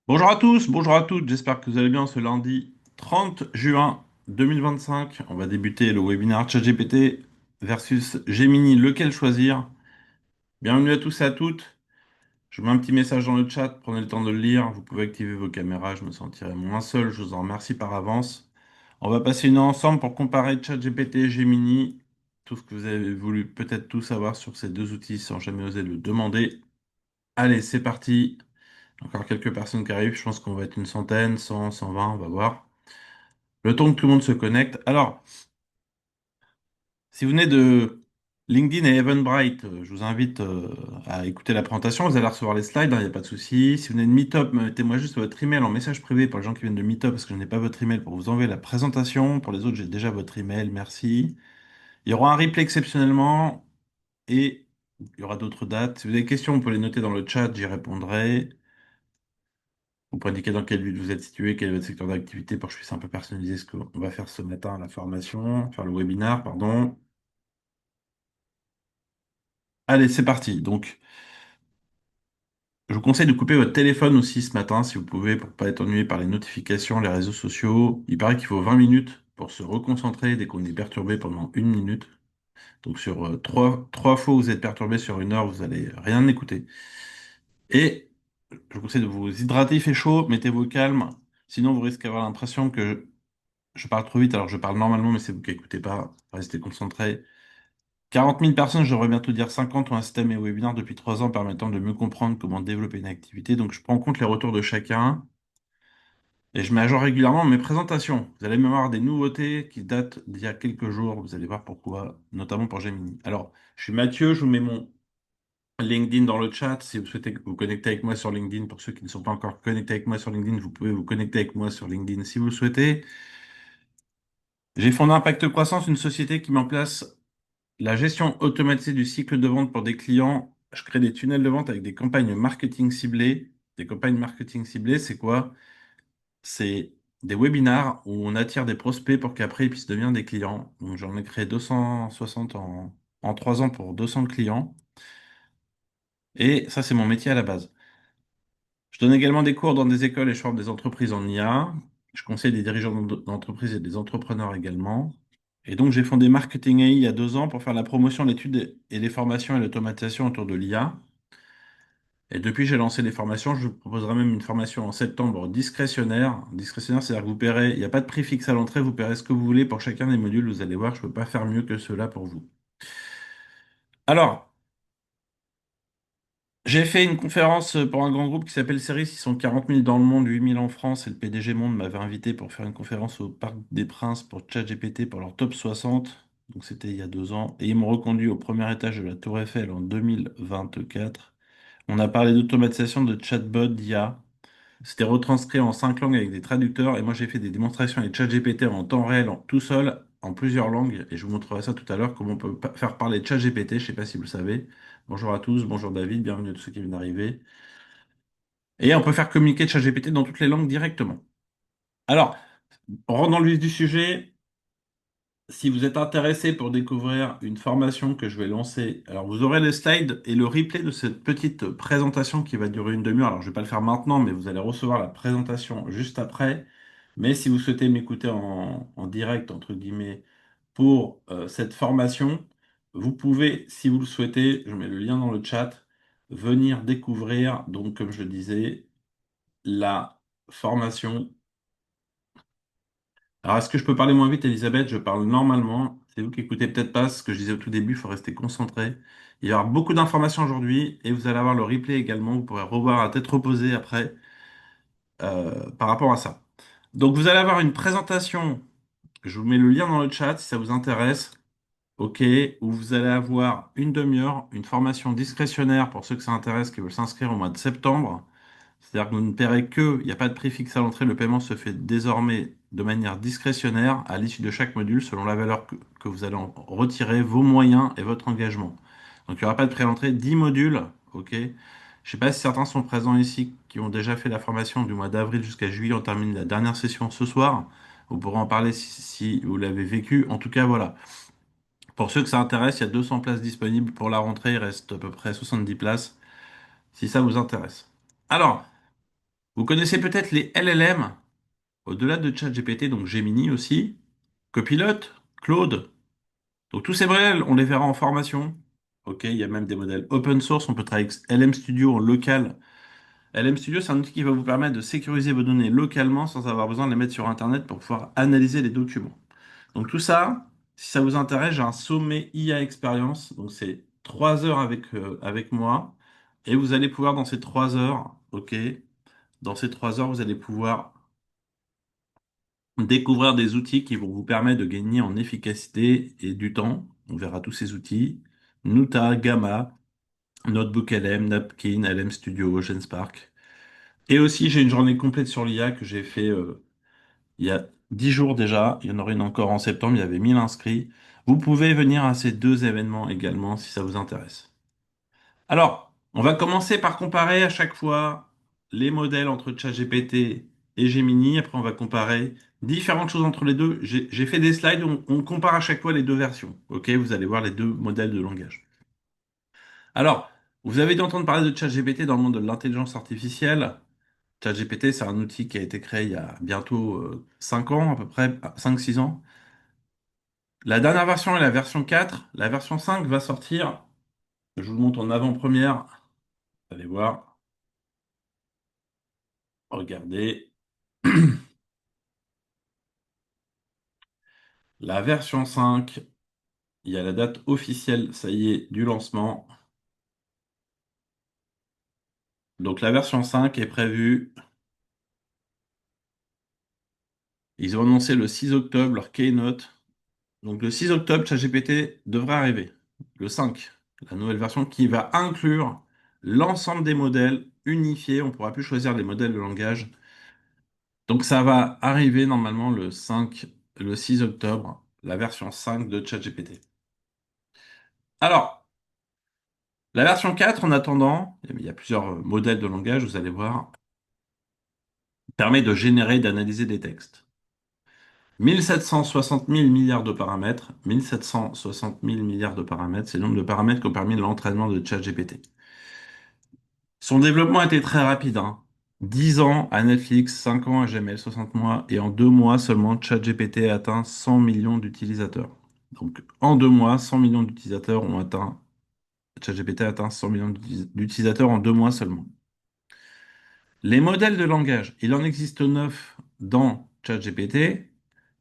Bonjour à tous, bonjour à toutes, j'espère que vous allez bien ce lundi 30 juin 2025. On va débuter le webinaire ChatGPT versus Gemini, lequel choisir? Bienvenue à tous et à toutes. Je vous mets un petit message dans le chat, prenez le temps de le lire. Vous pouvez activer vos caméras, je me sentirai moins seul, je vous en remercie par avance. On va passer une heure ensemble pour comparer ChatGPT et Gemini, tout ce que vous avez voulu peut-être tout savoir sur ces deux outils sans jamais oser le demander. Allez, c'est parti. Encore quelques personnes qui arrivent, je pense qu'on va être une centaine, 100, 120, on va voir. Le temps que tout le monde se connecte. Alors, si vous venez de LinkedIn et Eventbrite, je vous invite à écouter la présentation. Vous allez recevoir les slides, il n'y a pas de souci. Si vous venez de Meetup, mettez-moi juste votre email en message privé pour les gens qui viennent de Meetup, parce que je n'ai pas votre email pour vous envoyer la présentation. Pour les autres, j'ai déjà votre email, merci. Il y aura un replay exceptionnellement et il y aura d'autres dates. Si vous avez des questions, vous pouvez les noter dans le chat, j'y répondrai. Vous pouvez indiquer dans quelle ville vous êtes situé, quel est votre secteur d'activité pour que je puisse un peu personnaliser ce qu'on va faire ce matin à la formation, faire le webinaire, pardon. Allez, c'est parti. Donc, je vous conseille de couper votre téléphone aussi ce matin si vous pouvez pour pas être ennuyé par les notifications, les réseaux sociaux. Il paraît qu'il faut 20 minutes pour se reconcentrer dès qu'on est perturbé pendant une minute. Donc, sur trois fois où vous êtes perturbé sur une heure, vous allez rien écouter. Et je vous conseille de vous hydrater, il fait chaud, mettez-vous au calme. Sinon, vous risquez d'avoir l'impression que je parle trop vite, alors je parle normalement, mais c'est vous qui écoutez pas. Restez concentrés. 40 000 personnes, je devrais bientôt dire 50, ont assisté à mes webinaires depuis 3 ans permettant de mieux comprendre comment développer une activité. Donc je prends en compte les retours de chacun et je mets à jour régulièrement mes présentations. Vous allez même avoir des nouveautés qui datent d'il y a quelques jours. Vous allez voir pourquoi, notamment pour Gemini. Alors, je suis Mathieu, je vous mets mon LinkedIn dans le chat. Si vous souhaitez vous connecter avec moi sur LinkedIn, pour ceux qui ne sont pas encore connectés avec moi sur LinkedIn, vous pouvez vous connecter avec moi sur LinkedIn si vous le souhaitez. J'ai fondé Impact Croissance, une société qui met en place la gestion automatisée du cycle de vente pour des clients. Je crée des tunnels de vente avec des campagnes marketing ciblées. Des campagnes marketing ciblées, c'est quoi? C'est des webinars où on attire des prospects pour qu'après ils puissent devenir des clients. Donc j'en ai créé 260 en 3 ans pour 200 clients. Et ça, c'est mon métier à la base. Je donne également des cours dans des écoles et je forme des entreprises en IA. Je conseille des dirigeants d'entreprises et des entrepreneurs également. Et donc, j'ai fondé Marketing AI il y a 2 ans pour faire la promotion, l'étude et les formations et l'automatisation autour de l'IA. Et depuis, j'ai lancé les formations. Je vous proposerai même une formation en septembre discrétionnaire. Discrétionnaire, c'est-à-dire que vous paierez, il n'y a pas de prix fixe à l'entrée, vous paierez ce que vous voulez pour chacun des modules. Vous allez voir, je ne peux pas faire mieux que cela pour vous. Alors, j'ai fait une conférence pour un grand groupe qui s'appelle Ceris. Ils sont 40 000 dans le monde, 8 000 en France. Et le PDG Monde m'avait invité pour faire une conférence au Parc des Princes pour ChatGPT pour leur top 60. Donc c'était il y a 2 ans. Et ils m'ont reconduit au premier étage de la Tour Eiffel en 2024. On a parlé d'automatisation de chatbot d'IA. C'était retranscrit en 5 langues avec des traducteurs. Et moi, j'ai fait des démonstrations avec ChatGPT en temps réel, tout seul, en plusieurs langues. Et je vous montrerai ça tout à l'heure, comment on peut faire parler ChatGPT. Je ne sais pas si vous le savez. Bonjour à tous, bonjour David, bienvenue à tous ceux qui viennent d'arriver. Et on peut faire communiquer ChatGPT dans toutes les langues directement. Alors, on rentre dans le vif du sujet. Si vous êtes intéressé pour découvrir une formation que je vais lancer, alors vous aurez les slides et le replay de cette petite présentation qui va durer une demi-heure. Alors je ne vais pas le faire maintenant, mais vous allez recevoir la présentation juste après. Mais si vous souhaitez m'écouter en direct, entre guillemets, pour cette formation, vous pouvez, si vous le souhaitez, je mets le lien dans le chat, venir découvrir, donc comme je le disais, la formation. Alors, est-ce que je peux parler moins vite, Elisabeth? Je parle normalement. C'est vous qui écoutez peut-être pas ce que je disais au tout début, il faut rester concentré. Il va y avoir beaucoup d'informations aujourd'hui et vous allez avoir le replay également. Vous pourrez revoir à tête reposée après par rapport à ça. Donc, vous allez avoir une présentation. Je vous mets le lien dans le chat si ça vous intéresse. OK, où vous allez avoir une demi-heure, une formation discrétionnaire pour ceux que ça intéresse qui veulent s'inscrire au mois de septembre. C'est-à-dire que vous ne paierez que, il n'y a pas de prix fixe à l'entrée, le paiement se fait désormais de manière discrétionnaire à l'issue de chaque module selon la valeur que vous allez en retirer, vos moyens et votre engagement. Donc il n'y aura pas de prix à l'entrée, 10 modules, ok? Je ne sais pas si certains sont présents ici qui ont déjà fait la formation du mois d'avril jusqu'à juillet, on termine la dernière session ce soir. Vous pourrez en parler si vous l'avez vécu. En tout cas, voilà. Pour ceux que ça intéresse, il y a 200 places disponibles pour la rentrée, il reste à peu près 70 places si ça vous intéresse. Alors, Vous connaissez peut-être les LLM, au-delà de ChatGPT, donc Gemini aussi, Copilot, Claude. Donc tous ces modèles, on les verra en formation. Ok, il y a même des modèles open source, on peut travailler avec LM Studio en local. LM Studio, c'est un outil qui va vous permettre de sécuriser vos données localement sans avoir besoin de les mettre sur Internet pour pouvoir analyser les documents. Donc tout ça, si ça vous intéresse, j'ai un sommet IA Experience. Donc c'est 3 heures avec moi. Et vous allez pouvoir dans ces 3 heures, ok, dans ces 3 heures, vous allez pouvoir découvrir des outils qui vont vous permettre de gagner en efficacité et du temps. On verra tous ces outils. Nuta, Gamma, Notebook LM, Napkin, LM Studio, GenSpark. Et aussi, j'ai une journée complète sur l'IA que j'ai fait il y a 10 jours déjà. Il y en aura une encore en septembre. Il y avait 1000 inscrits. Vous pouvez venir à ces deux événements également si ça vous intéresse. Alors, on va commencer par comparer à chaque fois les modèles entre ChatGPT et Gemini. Après, on va comparer différentes choses entre les deux. J'ai fait des slides où on compare à chaque fois les deux versions. Ok, vous allez voir les deux modèles de langage. Alors, vous avez dû entendre parler de ChatGPT dans le monde de l'intelligence artificielle. ChatGPT, c'est un outil qui a été créé il y a bientôt 5 ans, à peu près 5 6 ans. La dernière version est la version 4. La version 5 va sortir. Je vous le montre en avant-première. Vous allez voir. Regardez. La version 5, il y a la date officielle, ça y est, du lancement. Donc la version 5 est prévue. Ils ont annoncé le 6 octobre leur keynote. Donc le 6 octobre, ChatGPT devrait arriver. Le 5, la nouvelle version qui va inclure l'ensemble des modèles unifiés. On ne pourra plus choisir les modèles de langage. Donc ça va arriver normalement le 6 octobre, la version 5 de ChatGPT. Alors, la version 4, en attendant, il y a plusieurs modèles de langage, vous allez voir, permet de générer et d'analyser des textes. 1760 000 milliards de paramètres, 1760 000 milliards de paramètres, c'est le nombre de paramètres qui ont permis l'entraînement de ChatGPT. Son développement a été très rapide, hein. 10 ans à Netflix, 5 ans à Gmail, 60 mois, et en 2 mois seulement, ChatGPT a atteint 100 millions d'utilisateurs. Donc en 2 mois, 100 millions d'utilisateurs ont atteint, ChatGPT a atteint 100 millions d'utilisateurs en 2 mois seulement. Les modèles de langage, il en existe 9 dans ChatGPT.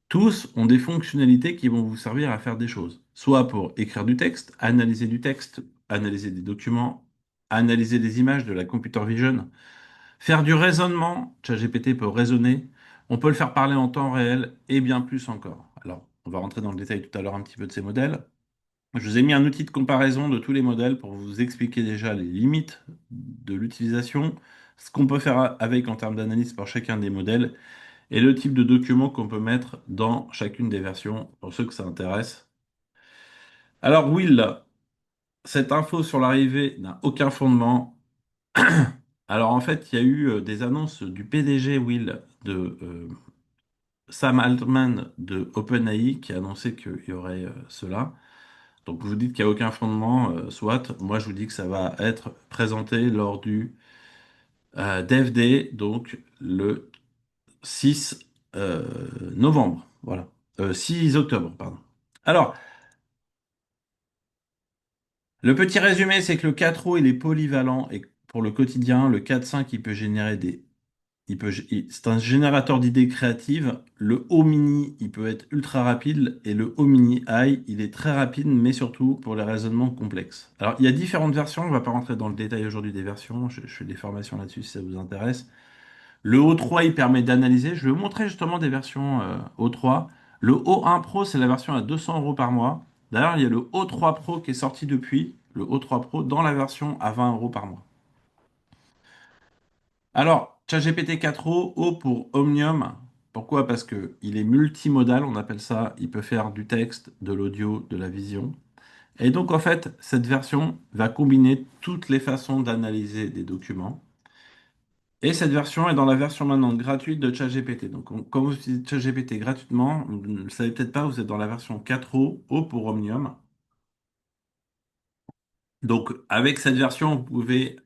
Tous ont des fonctionnalités qui vont vous servir à faire des choses. Soit pour écrire du texte, analyser des documents, analyser des images de la computer vision, faire du raisonnement. ChatGPT peut raisonner. On peut le faire parler en temps réel et bien plus encore. Alors, on va rentrer dans le détail tout à l'heure un petit peu de ces modèles. Je vous ai mis un outil de comparaison de tous les modèles pour vous expliquer déjà les limites de l'utilisation, ce qu'on peut faire avec en termes d'analyse pour chacun des modèles et le type de document qu'on peut mettre dans chacune des versions pour ceux que ça intéresse. Alors Will, cette info sur l'arrivée n'a aucun fondement. Alors en fait, il y a eu des annonces du PDG Will de Sam Altman de OpenAI qui a annoncé qu'il y aurait cela. Donc vous dites qu'il n'y a aucun fondement, soit. Moi je vous dis que ça va être présenté lors du Dev Day, donc le 6 novembre. Voilà. 6 octobre, pardon. Alors, le petit résumé, c'est que le 4O, il est polyvalent et pour le quotidien, le 4.5, il peut générer des... c'est un générateur d'idées créatives. Le O mini, il peut être ultra rapide et le O mini high, il est très rapide, mais surtout pour les raisonnements complexes. Alors, il y a différentes versions. On ne va pas rentrer dans le détail aujourd'hui des versions. Je fais des formations là-dessus si ça vous intéresse. Le O3, il permet d'analyser. Je vais vous montrer justement des versions O3. Le O1 Pro, c'est la version à 200 euros par mois. D'ailleurs, il y a le O3 Pro qui est sorti depuis, le O3 Pro, dans la version à 20 euros par mois. Alors, ChatGPT 4o, O pour Omnium. Pourquoi? Parce que il est multimodal, on appelle ça. Il peut faire du texte, de l'audio, de la vision. Et donc, en fait, cette version va combiner toutes les façons d'analyser des documents. Et cette version est dans la version maintenant gratuite de ChatGPT. Donc, quand vous utilisez ChatGPT gratuitement, vous ne le savez peut-être pas, vous êtes dans la version 4.0, O pour Omnium. Donc, avec cette version, vous pouvez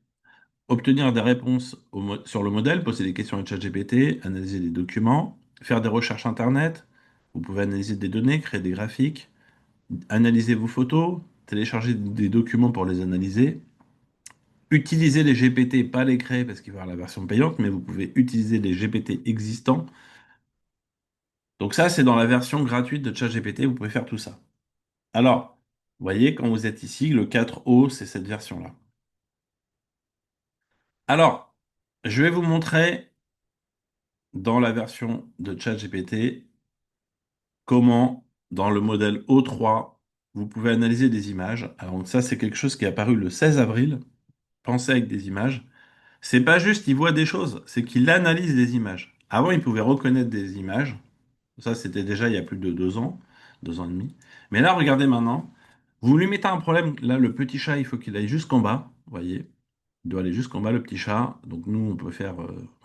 obtenir des réponses sur le modèle, poser des questions à ChatGPT, analyser des documents, faire des recherches Internet. Vous pouvez analyser des données, créer des graphiques, analyser vos photos, télécharger des documents pour les analyser, utiliser les GPT, pas les créer parce qu'il va y avoir la version payante, mais vous pouvez utiliser les GPT existants. Donc ça, c'est dans la version gratuite de ChatGPT, vous pouvez faire tout ça. Alors, vous voyez, quand vous êtes ici, le 4O, c'est cette version-là. Alors, je vais vous montrer dans la version de ChatGPT comment, dans le modèle O3, vous pouvez analyser des images. Alors, donc ça, c'est quelque chose qui est apparu le 16 avril. Pensez avec des images. C'est pas juste qu'il voit des choses, c'est qu'il analyse des images. Avant, il pouvait reconnaître des images. Ça, c'était déjà il y a plus de 2 ans, 2 ans et demi. Mais là, regardez maintenant. Vous lui mettez un problème. Là, le petit chat, il faut qu'il aille jusqu'en bas. Vous voyez? Il doit aller jusqu'en bas, le petit chat. Donc, nous, on peut faire.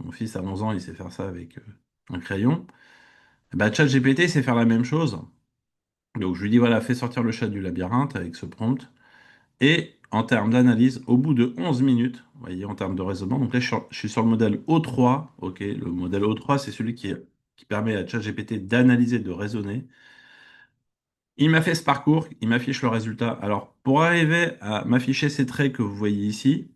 Mon fils a 11 ans, il sait faire ça avec un crayon. Bah, ChatGPT sait faire la même chose. Donc, je lui dis voilà, fais sortir le chat du labyrinthe avec ce prompt. Et en termes d'analyse, au bout de 11 minutes, vous voyez, en termes de raisonnement, donc là, je suis sur le modèle O3. Ok, le modèle O3, c'est celui qui permet à ChatGPT d'analyser, de raisonner. Il m'a fait ce parcours, il m'affiche le résultat. Alors, pour arriver à m'afficher ces traits que vous voyez ici,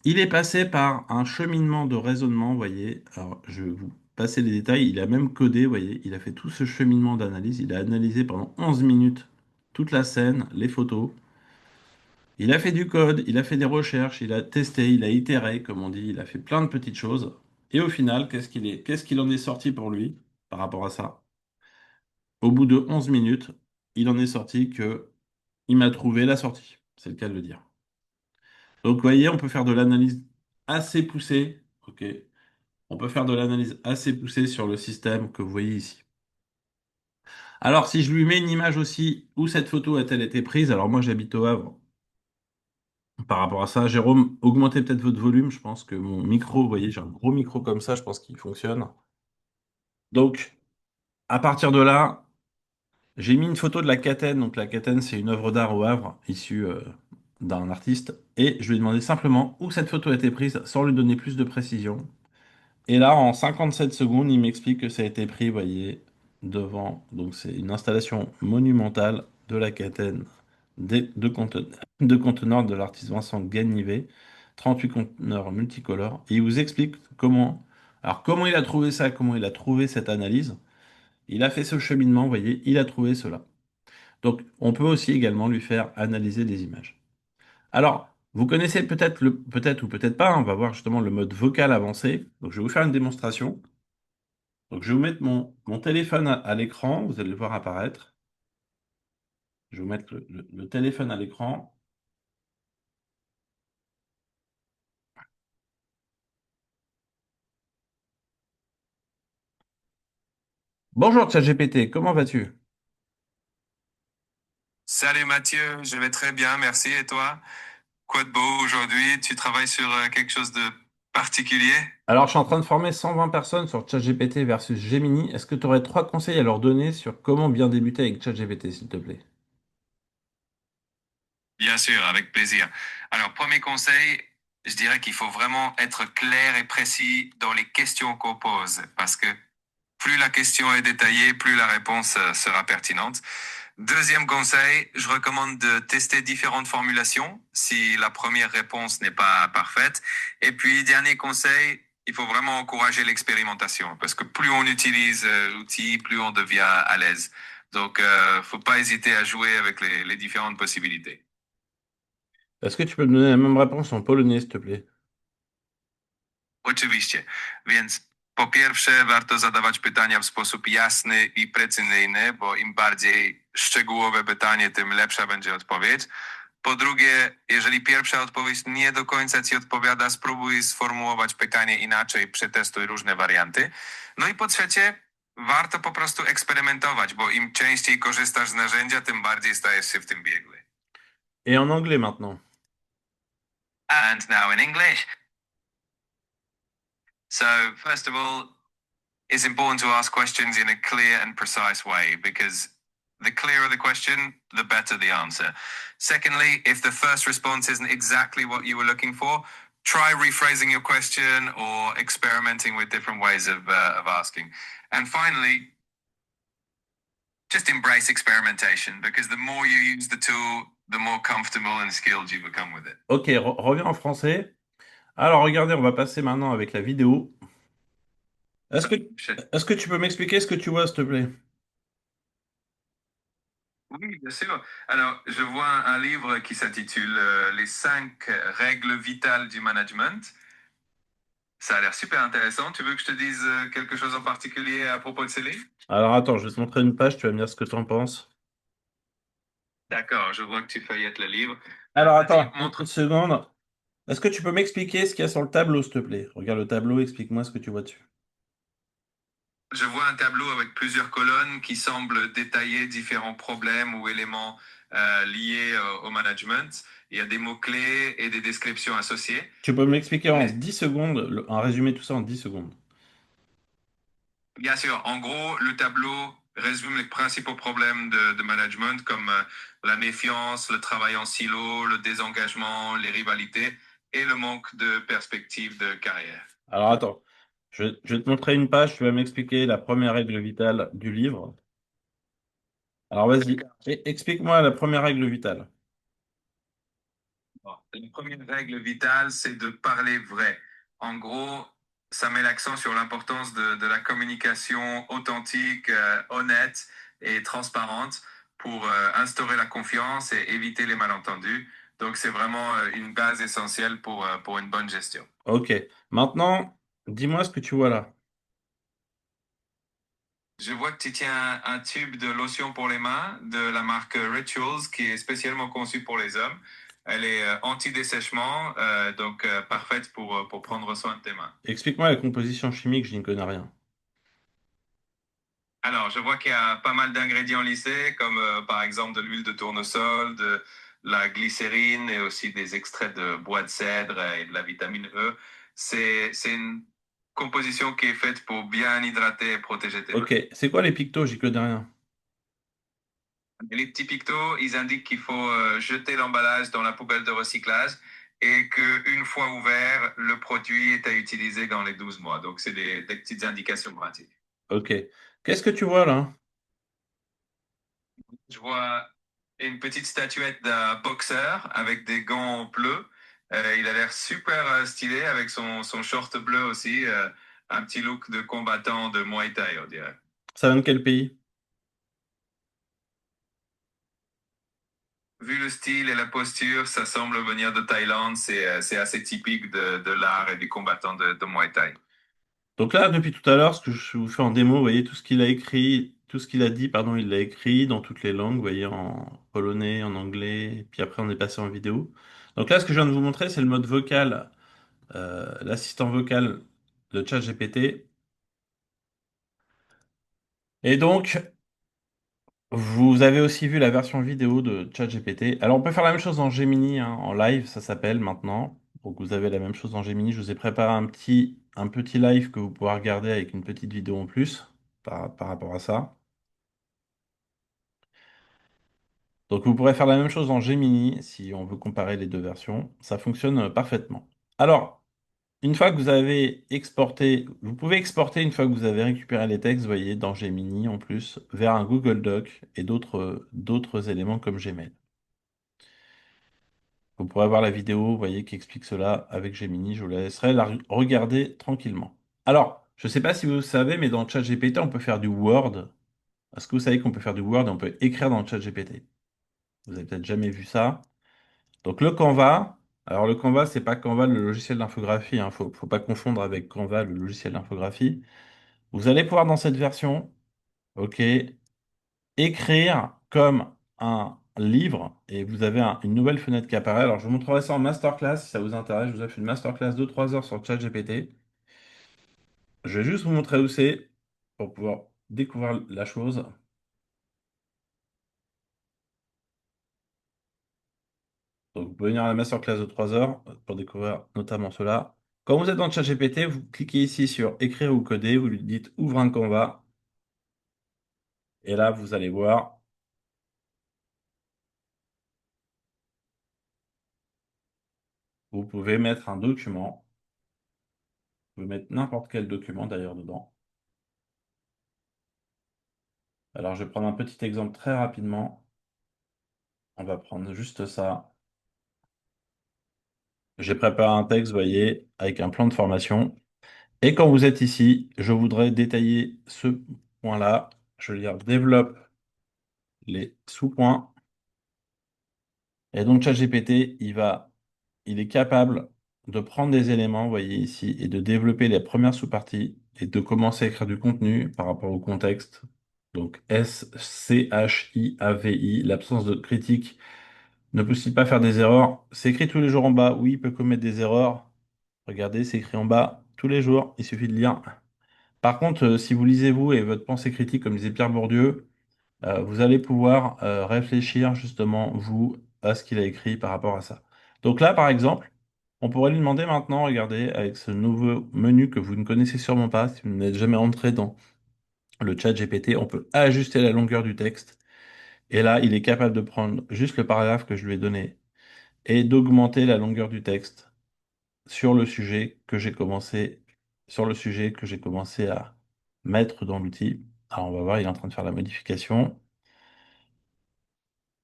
il est passé par un cheminement de raisonnement, vous voyez. Alors, je vais vous passer les détails. Il a même codé, vous voyez. Il a fait tout ce cheminement d'analyse. Il a analysé pendant 11 minutes toute la scène, les photos. Il a fait du code, il a fait des recherches, il a testé, il a itéré, comme on dit. Il a fait plein de petites choses. Et au final, qu'est-ce qu'il en est sorti pour lui par rapport à ça? Au bout de 11 minutes, il en est sorti que il m'a trouvé la sortie. C'est le cas de le dire. Donc, vous voyez, on peut faire de l'analyse assez poussée. OK. On peut faire de l'analyse assez poussée sur le système que vous voyez ici. Alors, si je lui mets une image aussi, où cette photo a-t-elle été prise? Alors, moi, j'habite au Havre. Par rapport à ça, Jérôme, augmentez peut-être votre volume. Je pense que mon micro, vous voyez, j'ai un gros micro comme ça, je pense qu'il fonctionne. Donc, à partir de là, j'ai mis une photo de la Catène. Donc, la Catène, c'est une œuvre d'art au Havre, issue d'un artiste. Et je lui ai demandé simplement où cette photo a été prise, sans lui donner plus de précision. Et là, en 57 secondes, il m'explique que ça a été pris, vous voyez, devant. Donc, c'est une installation monumentale de la Catène de conteneurs de l'artiste Vincent Ganivet, 38 conteneurs multicolores. Et il vous explique comment. Alors, comment il a trouvé ça, comment il a trouvé cette analyse. Il a fait ce cheminement, vous voyez, il a trouvé cela. Donc, on peut aussi également lui faire analyser des images. Alors, vous connaissez peut-être ou peut-être pas, on va voir justement le mode vocal avancé. Donc, je vais vous faire une démonstration. Donc, je vais vous mettre mon téléphone à l'écran, vous allez le voir apparaître. Je vais vous mettre le téléphone à l'écran. Bonjour ChatGPT, comment vas-tu? Salut Mathieu, je vais très bien, merci. Et toi? Quoi de beau aujourd'hui? Tu travailles sur quelque chose de particulier? Alors, je suis en train de former 120 personnes sur ChatGPT versus Gemini. Est-ce que tu aurais 3 conseils à leur donner sur comment bien débuter avec ChatGPT, s'il te plaît? Bien sûr, avec plaisir. Alors, premier conseil, je dirais qu'il faut vraiment être clair et précis dans les questions qu'on pose, parce que plus la question est détaillée, plus la réponse sera pertinente. Deuxième conseil, je recommande de tester différentes formulations si la première réponse n'est pas parfaite. Et puis, dernier conseil, il faut vraiment encourager l'expérimentation parce que plus on utilise l'outil, plus on devient à l'aise. Donc, faut pas hésiter à jouer avec les différentes possibilités. Est-ce que tu peux me donner la même réponse en polonais, s'il te plaît? Oczywiście. Więc po pierwsze, warto zadawać pytania w sposób jasny i precyzyjny, bo im bardziej szczegółowe pytanie, tym lepsza będzie odpowiedź. Po drugie, jeżeli pierwsza odpowiedź nie do końca ci odpowiada, spróbuj sformułować pytanie inaczej, przetestuj różne warianty. No i po trzecie, warto po prostu eksperymentować, bo im częściej korzystasz z narzędzia, tym bardziej stajesz się w tym biegły. Et en anglais maintenant. And now in English. So, first of all, it's important to ask questions in a clear and precise way because the clearer the question, the better the answer. Secondly, if the first response isn't exactly what you were looking for, try rephrasing your question or experimenting with different ways of asking. And finally, just embrace experimentation because the more you use the tool, the more comfortable and skilled you become with it. Ok, reviens en français. Alors, regardez, on va passer maintenant avec la vidéo. Est-ce So, que, est-ce que tu peux m'expliquer ce que tu vois, s'il te plaît? oui, bien sûr. Alors, je vois un livre qui s'intitule Les 5 règles vitales du management. Ça a l'air super intéressant. Tu veux que je te dise quelque chose en particulier à propos de ce livre? Alors, attends, je vais te montrer une page, tu vas me dire ce que tu en penses. D'accord, je vois que tu feuillettes le livre. Alors, Vas-y, attends, une montre. seconde. Est-ce que tu peux m'expliquer ce qu'il y a sur le tableau, s'il te plaît? Regarde le tableau, explique-moi ce que tu vois dessus. Je vois un tableau avec plusieurs colonnes qui semblent détailler différents problèmes ou éléments liés au management. Il y a des mots-clés et des descriptions associées. Tu peux m'expliquer en Les- 10 secondes, en résumé tout ça en 10 secondes. Bien sûr, en gros, le tableau résume les principaux problèmes de management comme la méfiance, le travail en silo, le désengagement, les rivalités et le manque de perspective de carrière. Alors, attends, je vais te montrer une page, tu vas m'expliquer la première règle vitale du livre. Alors, vas-y, explique-moi la première règle vitale. Bon, la première règle vitale, c'est de parler vrai. En gros, ça met l'accent sur l'importance de la communication authentique, honnête et transparente pour instaurer la confiance et éviter les malentendus. Donc, c'est vraiment une base essentielle pour une bonne gestion. Ok, maintenant, dis-moi ce que tu vois là. Je vois que tu tiens un tube de lotion pour les mains de la marque Rituals qui est spécialement conçue pour les hommes. Elle est anti-dessèchement, donc parfaite pour prendre soin de tes mains. Explique-moi la composition chimique, je n'y connais rien. Alors, je vois qu'il y a pas mal d'ingrédients lissés, comme par exemple de l'huile de tournesol, de la glycérine et aussi des extraits de bois de cèdre et de la vitamine E. C'est une composition qui est faite pour bien hydrater et protéger tes mains. Ok, c'est quoi les pictos? J'y connais rien. Et les petits pictos, ils indiquent qu'il faut jeter l'emballage dans la poubelle de recyclage et qu'une fois ouvert, le produit est à utiliser dans les 12 mois. Donc, c'est des petites indications pratiques. Ok. Qu'est-ce que tu vois là? Je vois une petite statuette d'un boxeur avec des gants bleus. Il a l'air super stylé avec son short bleu aussi. Un petit look de combattant de Muay Thai, on dirait. Ça vient de quel pays? Vu le style et la posture, ça semble venir de Thaïlande. C'est assez typique de l'art et du combattant de Muay Thai. Donc là, depuis tout à l'heure, ce que je vous fais en démo, vous voyez tout ce qu'il a écrit, tout ce qu'il a dit, pardon, il l'a écrit dans toutes les langues, vous voyez, en polonais, en anglais, puis après on est passé en vidéo. Donc là, ce que je viens de vous montrer, c'est le mode vocal, l'assistant vocal de ChatGPT. Et donc, vous avez aussi vu la version vidéo de ChatGPT. Alors, on peut faire la même chose en Gemini, hein, en live, ça s'appelle maintenant. Donc, vous avez la même chose en Gemini. Je vous ai préparé un petit live que vous pourrez regarder avec une petite vidéo en plus par rapport à ça. Donc, vous pourrez faire la même chose en Gemini si on veut comparer les deux versions. Ça fonctionne parfaitement. Alors, une fois que vous avez exporté, vous pouvez exporter une fois que vous avez récupéré les textes, vous voyez, dans Gemini en plus, vers un Google Doc et d'autres éléments comme Gmail. Vous pourrez voir la vidéo, vous voyez, qui explique cela avec Gemini. Je vous la laisserai la regarder tranquillement. Alors, je ne sais pas si vous savez, mais dans ChatGPT, on peut faire du Word. Est-ce que vous savez qu'on peut faire du Word et on peut écrire dans ChatGPT? Vous avez peut-être jamais vu ça. Donc le Canva, alors le Canva, c'est pas Canva le logiciel d'infographie, hein. Faut pas confondre avec Canva le logiciel d'infographie. Vous allez pouvoir dans cette version, ok, écrire comme un livre et vous avez une nouvelle fenêtre qui apparaît. Alors je vous montrerai ça en masterclass si ça vous intéresse. Je vous ai fait une masterclass de 3 heures sur ChatGPT. Je vais juste vous montrer où c'est pour pouvoir découvrir la chose. Donc vous pouvez venir à la masterclass de 3 heures pour découvrir notamment cela. Quand vous êtes dans ChatGPT, vous cliquez ici sur écrire ou coder, vous lui dites ouvre un Canva et là vous allez voir, vous pouvez mettre un document. Vous pouvez mettre n'importe quel document d'ailleurs dedans. Alors, je vais prendre un petit exemple très rapidement. On va prendre juste ça. J'ai préparé un texte, vous voyez, avec un plan de formation. Et quand vous êtes ici, je voudrais détailler ce point-là. Je vais dire développe les sous-points. Et donc, ChatGPT, il est capable de prendre des éléments, vous voyez ici, et de développer les premières sous-parties et de commencer à écrire du contenu par rapport au contexte. Donc, SCHIAVI, l'absence de critique ne peut-il pas faire des erreurs? C'est écrit tous les jours en bas. Oui, il peut commettre des erreurs. Regardez, c'est écrit en bas tous les jours. Il suffit de lire. Par contre, si vous lisez vous et votre pensée critique, comme disait Pierre Bourdieu, vous allez pouvoir réfléchir justement, vous, à ce qu'il a écrit par rapport à ça. Donc là, par exemple, on pourrait lui demander maintenant, regardez, avec ce nouveau menu que vous ne connaissez sûrement pas, si vous n'êtes jamais entré dans le chat GPT, on peut ajuster la longueur du texte. Et là, il est capable de prendre juste le paragraphe que je lui ai donné et d'augmenter la longueur du texte sur le sujet que j'ai commencé, sur le sujet que j'ai commencé à mettre dans l'outil. Alors, on va voir, il est en train de faire la modification.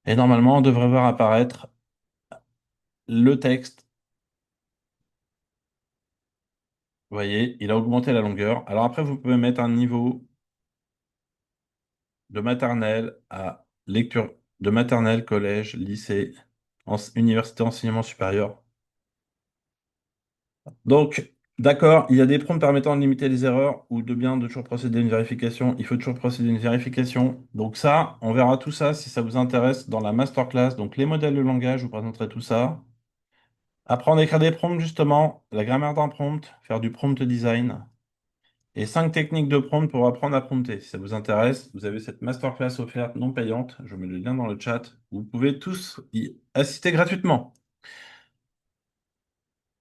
Et normalement, on devrait voir apparaître le texte. Vous voyez, il a augmenté la longueur. Alors après, vous pouvez mettre un niveau de maternelle à lecture de maternelle, collège, lycée, université, enseignement supérieur. Donc, d'accord, il y a des prompts permettant de limiter les erreurs ou de bien de toujours procéder à une vérification. Il faut toujours procéder à une vérification. Donc ça, on verra tout ça si ça vous intéresse dans la masterclass. Donc les modèles de langage, je vous présenterai tout ça. Apprendre à écrire des prompts, justement, la grammaire d'un prompt, faire du prompt design. Et 5 techniques de prompt pour apprendre à prompter. Si ça vous intéresse, vous avez cette masterclass offerte non payante. Je mets le lien dans le chat. Vous pouvez tous y assister gratuitement.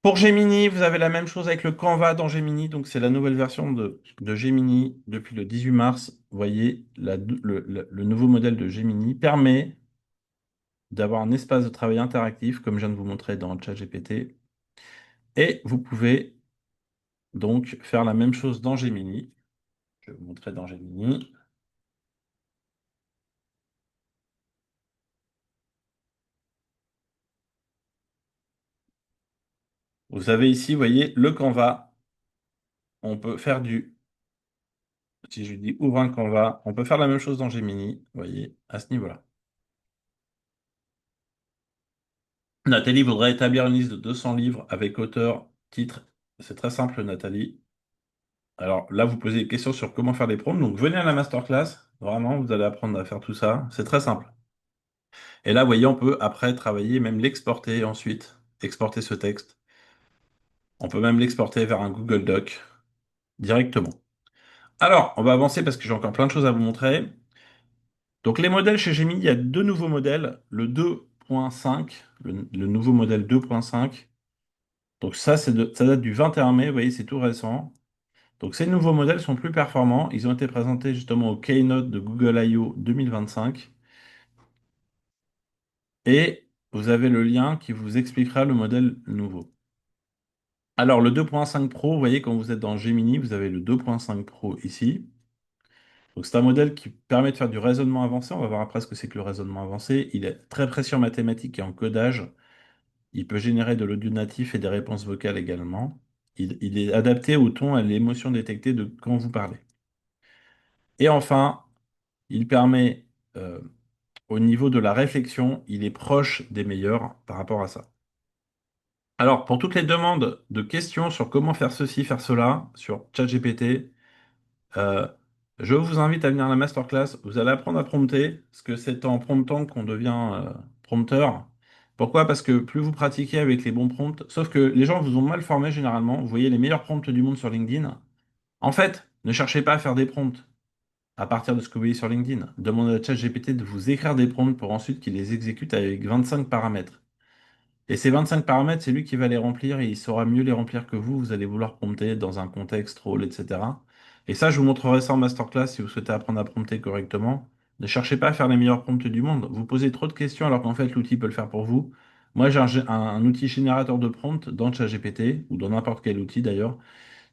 Pour Gemini, vous avez la même chose avec le Canva dans Gemini. Donc, c'est la nouvelle version de Gemini depuis le 18 mars. Vous voyez, le nouveau modèle de Gemini permet d'avoir un espace de travail interactif, comme je viens de vous montrer dans le chat GPT. Et vous pouvez donc faire la même chose dans Gemini. Je vais vous montrer dans Gemini. Vous avez ici, vous voyez, le Canva. On peut faire si je lui dis ouvre un Canva, on peut faire la même chose dans Gemini, vous voyez, à ce niveau-là. Nathalie voudrait établir une liste de 200 livres avec auteur, titre. C'est très simple, Nathalie. Alors là, vous posez des questions sur comment faire des prompts. Donc venez à la masterclass. Vraiment, vous allez apprendre à faire tout ça. C'est très simple. Et là, vous voyez, on peut après travailler, même l'exporter ensuite, exporter ce texte. On peut même l'exporter vers un Google Doc directement. Alors, on va avancer parce que j'ai encore plein de choses à vous montrer. Donc les modèles chez Gemini, il y a deux nouveaux modèles. Le 2.5, le nouveau modèle 2.5. Donc ça, ça date du 21 mai, vous voyez, c'est tout récent. Donc ces nouveaux modèles sont plus performants. Ils ont été présentés justement au Keynote de Google I/O 2025. Et vous avez le lien qui vous expliquera le modèle nouveau. Alors le 2.5 Pro, vous voyez, quand vous êtes dans Gemini, vous avez le 2.5 Pro ici. Donc c'est un modèle qui permet de faire du raisonnement avancé. On va voir après ce que c'est que le raisonnement avancé. Il est très précis en mathématiques et en codage. Il peut générer de l'audio natif et des réponses vocales également. Il est adapté au ton et à l'émotion détectée de quand vous parlez. Et enfin, il permet, au niveau de la réflexion, il est proche des meilleurs par rapport à ça. Alors, pour toutes les demandes de questions sur comment faire ceci, faire cela, sur ChatGPT, euh, je vous invite à venir à la masterclass. Vous allez apprendre à prompter, parce que c'est en promptant qu'on devient prompteur. Pourquoi? Parce que plus vous pratiquez avec les bons prompts, sauf que les gens vous ont mal formé généralement. Vous voyez les meilleurs prompts du monde sur LinkedIn. En fait, ne cherchez pas à faire des prompts à partir de ce que vous voyez sur LinkedIn. Demandez à ChatGPT de vous écrire des prompts pour ensuite qu'il les exécute avec 25 paramètres. Et ces 25 paramètres, c'est lui qui va les remplir et il saura mieux les remplir que vous. Vous allez vouloir prompter dans un contexte, rôle, etc. Et ça, je vous montrerai ça en masterclass si vous souhaitez apprendre à prompter correctement. Ne cherchez pas à faire les meilleurs prompts du monde. Vous posez trop de questions alors qu'en fait, l'outil peut le faire pour vous. Moi, j'ai un outil générateur de prompt dans ChatGPT, ou dans n'importe quel outil d'ailleurs,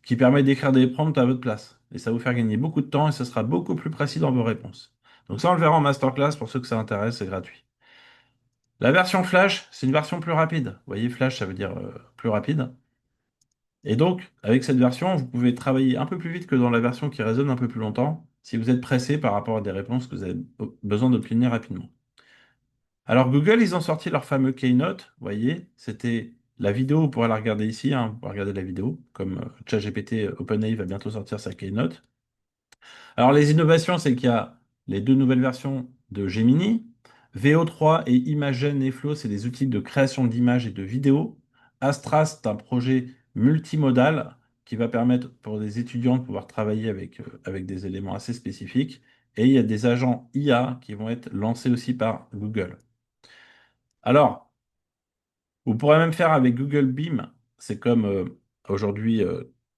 qui permet d'écrire des prompts à votre place. Et ça va vous faire gagner beaucoup de temps et ce sera beaucoup plus précis dans vos réponses. Donc ça, on le verra en masterclass pour ceux que ça intéresse, c'est gratuit. La version Flash, c'est une version plus rapide. Vous voyez, Flash, ça veut dire plus rapide. Et donc, avec cette version, vous pouvez travailler un peu plus vite que dans la version qui résonne un peu plus longtemps, si vous êtes pressé par rapport à des réponses que vous avez besoin d'obtenir rapidement. Alors, Google, ils ont sorti leur fameux Keynote, vous voyez, c'était la vidéo, vous pourrez la regarder ici, hein, vous pourrez regarder la vidéo, comme ChatGPT OpenAI va bientôt sortir sa Keynote. Alors, les innovations, c'est qu'il y a les deux nouvelles versions de Gemini. VO3 et Imagen et Flow, c'est des outils de création d'images et de vidéos. Astra, c'est un projet multimodal qui va permettre pour des étudiants de pouvoir travailler avec des éléments assez spécifiques. Et il y a des agents IA qui vont être lancés aussi par Google. Alors, vous pourrez même faire avec Google Beam. C'est comme aujourd'hui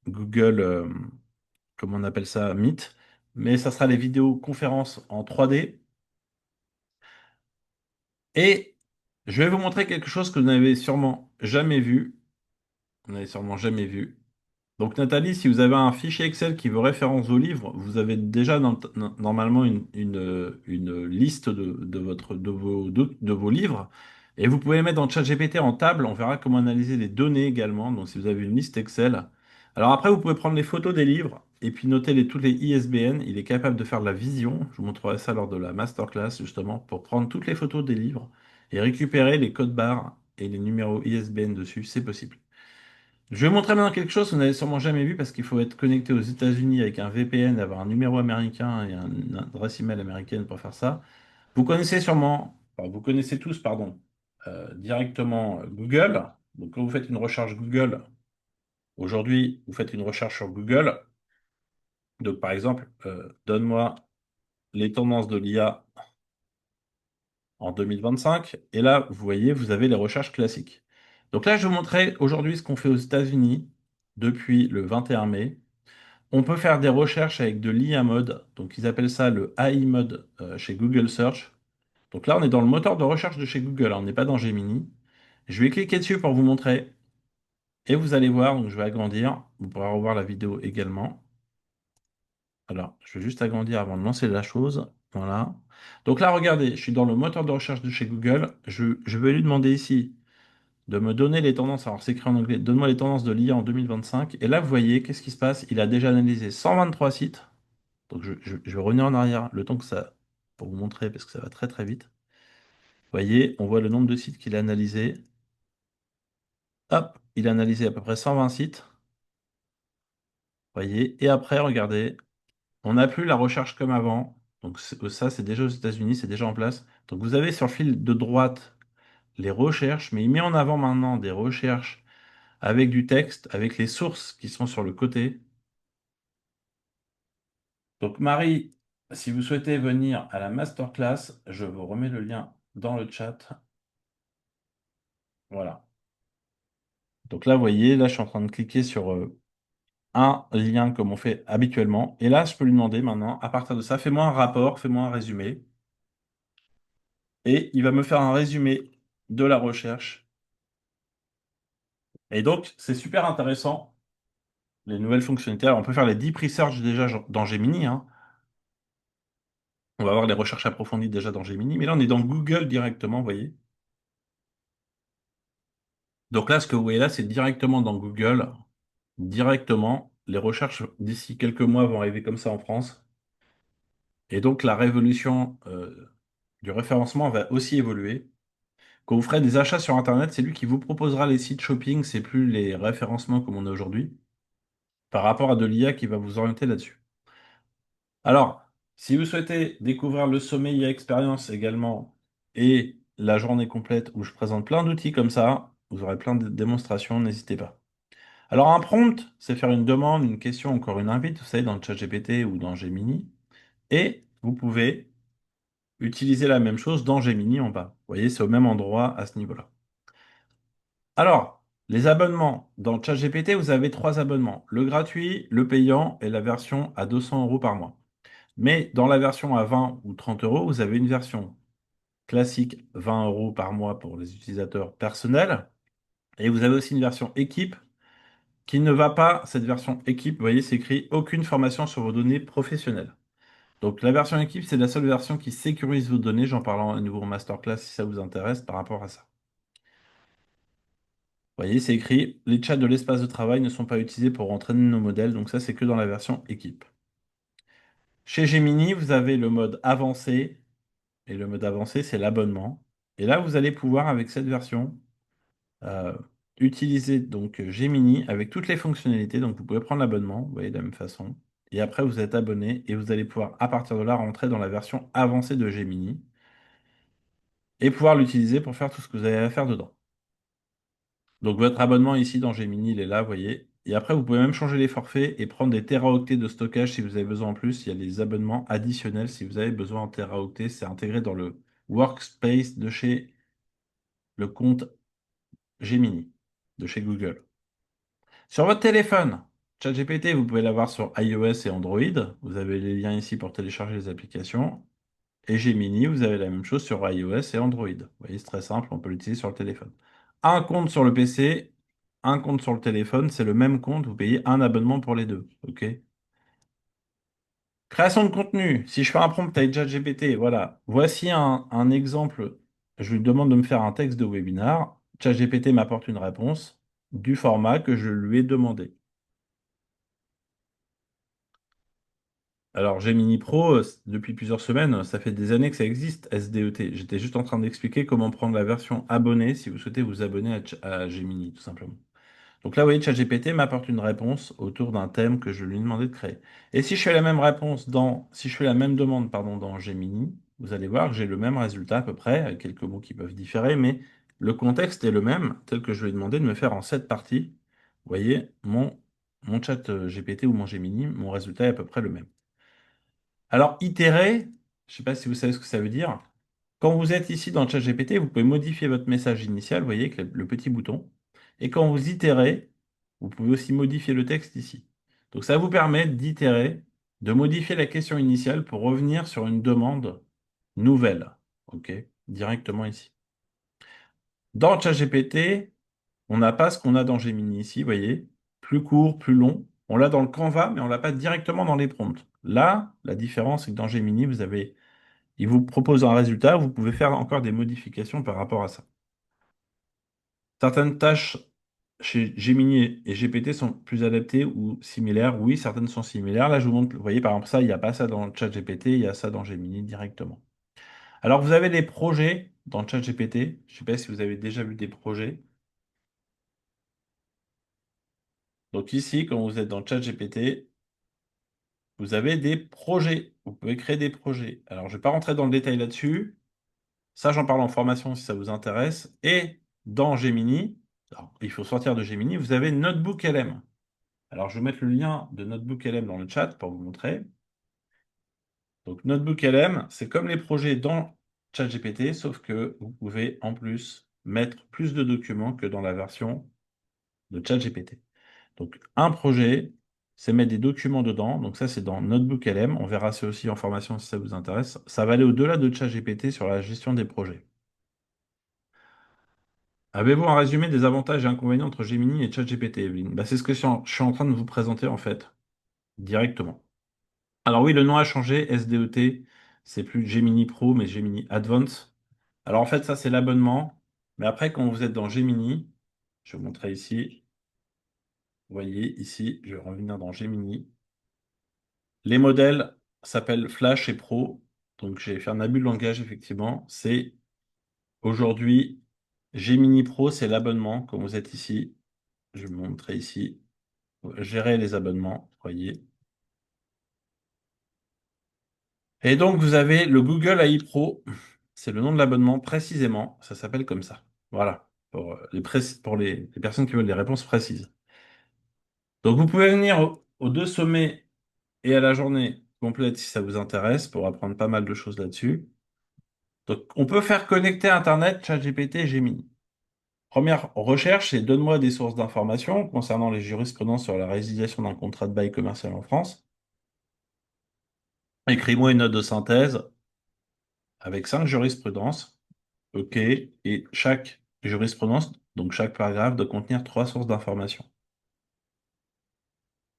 Google, comment on appelle ça, Meet. Mais ça sera les vidéoconférences en 3D. Et je vais vous montrer quelque chose que vous n'avez sûrement jamais vu. Vous n'avez sûrement jamais vu. Donc Nathalie, si vous avez un fichier Excel qui veut référence au livre, vous avez déjà normalement une liste de vos livres. Et vous pouvez les mettre dans ChatGPT en table. On verra comment analyser les données également. Donc si vous avez une liste Excel. Alors après, vous pouvez prendre les photos des livres et puis noter toutes les ISBN. Il est capable de faire de la vision. Je vous montrerai ça lors de la masterclass justement pour prendre toutes les photos des livres et récupérer les codes barres et les numéros ISBN dessus. C'est possible. Je vais vous montrer maintenant quelque chose que vous n'avez sûrement jamais vu parce qu'il faut être connecté aux États-Unis avec un VPN, avoir un numéro américain et une adresse email américaine pour faire ça. Vous connaissez sûrement, enfin, vous connaissez tous, pardon, directement Google. Donc quand vous faites une recherche Google, aujourd'hui, vous faites une recherche sur Google. Donc par exemple, donne-moi les tendances de l'IA en 2025. Et là, vous voyez, vous avez les recherches classiques. Donc là, je vais vous montrer aujourd'hui ce qu'on fait aux États-Unis depuis le 21 mai. On peut faire des recherches avec de l'IA mode, donc ils appellent ça le AI mode chez Google Search. Donc là, on est dans le moteur de recherche de chez Google, hein, on n'est pas dans Gemini. Je vais cliquer dessus pour vous montrer et vous allez voir, donc je vais agrandir, vous pourrez revoir la vidéo également. Alors, je vais juste agrandir avant de lancer la chose. Voilà. Donc là, regardez, je suis dans le moteur de recherche de chez Google. Je vais lui demander ici de me donner les tendances. Alors, c'est écrit en anglais. Donne-moi les tendances de l'IA en 2025. Et là, vous voyez, qu'est-ce qui se passe? Il a déjà analysé 123 sites. Donc je vais revenir en arrière le temps que ça, pour vous montrer, parce que ça va très très vite. Vous voyez, on voit le nombre de sites qu'il a analysé. Hop, il a analysé à peu près 120 sites. Vous voyez, et après, regardez, on n'a plus la recherche comme avant. Donc ça, c'est déjà aux États-Unis, c'est déjà en place. Donc vous avez sur le fil de droite les recherches, mais il met en avant maintenant des recherches avec du texte, avec les sources qui sont sur le côté. Donc Marie, si vous souhaitez venir à la masterclass, je vous remets le lien dans le chat. Voilà. Donc là, vous voyez, là, je suis en train de cliquer sur un lien comme on fait habituellement. Et là, je peux lui demander maintenant, à partir de ça, fais-moi un rapport, fais-moi un résumé. Et il va me faire un résumé de la recherche. Et donc, c'est super intéressant, les nouvelles fonctionnalités. Alors, on peut faire les deep research déjà dans Gemini, hein. On va avoir les recherches approfondies déjà dans Gemini. Mais là, on est dans Google directement, vous voyez. Donc là, ce que vous voyez là, c'est directement dans Google. Directement. Les recherches d'ici quelques mois vont arriver comme ça en France. Et donc, la révolution du référencement va aussi évoluer. Quand vous ferez des achats sur Internet, c'est lui qui vous proposera les sites shopping, c'est plus les référencements comme on a aujourd'hui, par rapport à de l'IA qui va vous orienter là-dessus. Alors, si vous souhaitez découvrir le sommet IA Experience également et la journée complète où je présente plein d'outils comme ça, vous aurez plein de démonstrations, n'hésitez pas. Alors, un prompt, c'est faire une demande, une question, encore une invite, vous savez, dans le ChatGPT ou dans Gemini. Et vous pouvez utiliser la même chose dans Gemini en bas. Vous voyez, c'est au même endroit à ce niveau-là. Alors, les abonnements. Dans ChatGPT, vous avez trois abonnements. Le gratuit, le payant et la version à 200 € par mois. Mais dans la version à 20 ou 30 euros, vous avez une version classique, 20 euros par mois pour les utilisateurs personnels. Et vous avez aussi une version équipe qui ne va pas, cette version équipe, vous voyez, c'est écrit aucune formation sur vos données professionnelles. Donc la version équipe, c'est la seule version qui sécurise vos données. J'en parle à nouveau en masterclass si ça vous intéresse par rapport à ça. Vous voyez, c'est écrit, les chats de l'espace de travail ne sont pas utilisés pour entraîner nos modèles, donc ça c'est que dans la version équipe. Chez Gemini, vous avez le mode avancé, et le mode avancé, c'est l'abonnement. Et là, vous allez pouvoir, avec cette version, euh, utiliser donc Gemini avec toutes les fonctionnalités. Donc vous pouvez prendre l'abonnement, vous voyez, de la même façon. Et après, vous êtes abonné et vous allez pouvoir, à partir de là, rentrer dans la version avancée de Gemini et pouvoir l'utiliser pour faire tout ce que vous avez à faire dedans. Donc votre abonnement ici dans Gemini, il est là, vous voyez. Et après, vous pouvez même changer les forfaits et prendre des téraoctets de stockage si vous avez besoin en plus. Il y a des abonnements additionnels si vous avez besoin en téraoctets. C'est intégré dans le Workspace de chez le compte Gemini, de chez Google. Sur votre téléphone, ChatGPT, vous pouvez l'avoir sur iOS et Android. Vous avez les liens ici pour télécharger les applications. Et Gemini, vous avez la même chose sur iOS et Android. Vous voyez, c'est très simple, on peut l'utiliser sur le téléphone. Un compte sur le PC, un compte sur le téléphone, c'est le même compte, vous payez un abonnement pour les deux. OK? Création de contenu. Si je fais un prompt à ChatGPT, voilà. Voici un exemple. Je lui demande de me faire un texte de webinar. ChatGPT m'apporte une réponse du format que je lui ai demandé. Alors, Gemini Pro, depuis plusieurs semaines, ça fait des années que ça existe, SDET. J'étais juste en train d'expliquer comment prendre la version abonnée si vous souhaitez vous abonner à Gemini, tout simplement. Donc là, vous voyez, ChatGPT m'apporte une réponse autour d'un thème que je lui ai demandé de créer. Et si je fais la même réponse si je fais la même demande, pardon, dans Gemini, vous allez voir que j'ai le même résultat à peu près, avec quelques mots qui peuvent différer, mais le contexte est le même, tel que je lui ai demandé de me faire en 7 parties. Vous voyez, mon chat GPT ou mon Gemini, mon résultat est à peu près le même. Alors, itérer, je ne sais pas si vous savez ce que ça veut dire. Quand vous êtes ici dans le chat GPT, vous pouvez modifier votre message initial, vous voyez, avec le petit bouton. Et quand vous itérez, vous pouvez aussi modifier le texte ici. Donc, ça vous permet d'itérer, de modifier la question initiale pour revenir sur une demande nouvelle. OK? Directement ici. Dans le chat GPT, on n'a pas ce qu'on a dans Gemini ici, vous voyez. Plus court, plus long. On l'a dans le Canva, mais on l'a pas directement dans les prompts. Là, la différence, c'est que dans Gemini, il vous propose un résultat, vous pouvez faire encore des modifications par rapport à ça. Certaines tâches chez Gemini et GPT sont plus adaptées ou similaires. Oui, certaines sont similaires. Là, je vous montre, vous voyez, par exemple, ça, il n'y a pas ça dans le chat GPT, il y a ça dans Gemini directement. Alors, vous avez des projets dans le chat GPT. Je ne sais pas si vous avez déjà vu des projets. Donc ici, quand vous êtes dans le chat GPT, vous avez des projets. Vous pouvez créer des projets. Alors, je ne vais pas rentrer dans le détail là-dessus. Ça, j'en parle en formation si ça vous intéresse. Et dans Gemini, alors, il faut sortir de Gemini, vous avez Notebook LM. Alors, je vais mettre le lien de Notebook LM dans le chat pour vous montrer. Donc, Notebook LM, c'est comme les projets dans ChatGPT, sauf que vous pouvez en plus mettre plus de documents que dans la version de ChatGPT. Donc, un projet, c'est mettre des documents dedans. Donc, ça, c'est dans Notebook LM. On verra ça aussi en formation si ça vous intéresse. Ça va aller au-delà de ChatGPT sur la gestion des projets. Avez-vous un résumé des avantages et inconvénients entre Gemini et ChatGPT, Evelyne? Bah, c'est ce que je suis en train de vous présenter en fait, directement. Alors oui, le nom a changé, SDET, c'est plus Gemini Pro, mais Gemini Advance. Alors en fait, ça c'est l'abonnement. Mais après, quand vous êtes dans Gemini, je vais vous montrer ici, vous voyez ici, je vais revenir dans Gemini. Les modèles s'appellent Flash et Pro. Donc j'ai fait un abus de langage, effectivement. C'est aujourd'hui Gemini Pro, c'est l'abonnement, comme vous êtes ici. Je vais vous montrer ici. Gérer les abonnements, voyez. Et donc, vous avez le Google AI Pro. C'est le nom de l'abonnement précisément. Ça s'appelle comme ça. Voilà. Pour les personnes qui veulent des réponses précises. Donc, vous pouvez venir aux deux sommets et à la journée complète si ça vous intéresse pour apprendre pas mal de choses là-dessus. Donc, on peut faire connecter Internet, ChatGPT et Gemini. Première recherche, c'est donne-moi des sources d'informations concernant les jurisprudences sur la résiliation d'un contrat de bail commercial en France. Écris-moi une note de synthèse avec 5 jurisprudences. OK. Et chaque jurisprudence, donc chaque paragraphe, doit contenir trois sources d'information.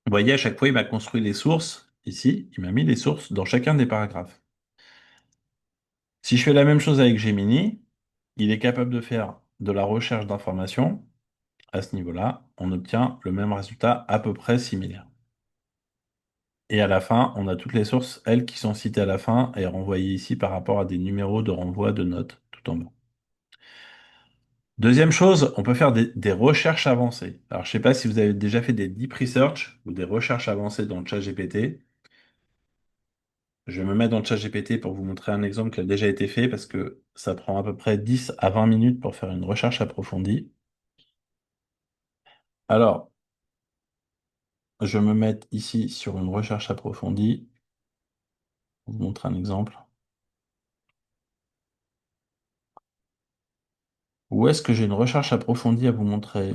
Vous voyez, à chaque fois, il m'a construit les sources. Ici, il m'a mis les sources dans chacun des paragraphes. Si je fais la même chose avec Gemini, il est capable de faire de la recherche d'informations. À ce niveau-là, on obtient le même résultat à peu près similaire. Et à la fin, on a toutes les sources, elles, qui sont citées à la fin et renvoyées ici par rapport à des numéros de renvoi de notes tout en bas. Deuxième chose, on peut faire des recherches avancées. Alors, je ne sais pas si vous avez déjà fait des deep research ou des recherches avancées dans le chat GPT. Je vais me mettre dans le chat GPT pour vous montrer un exemple qui a déjà été fait parce que ça prend à peu près 10 à 20 minutes pour faire une recherche approfondie. Alors, je vais me mettre ici sur une recherche approfondie. Je vais vous montrer un exemple. Où est-ce que j'ai une recherche approfondie à vous montrer?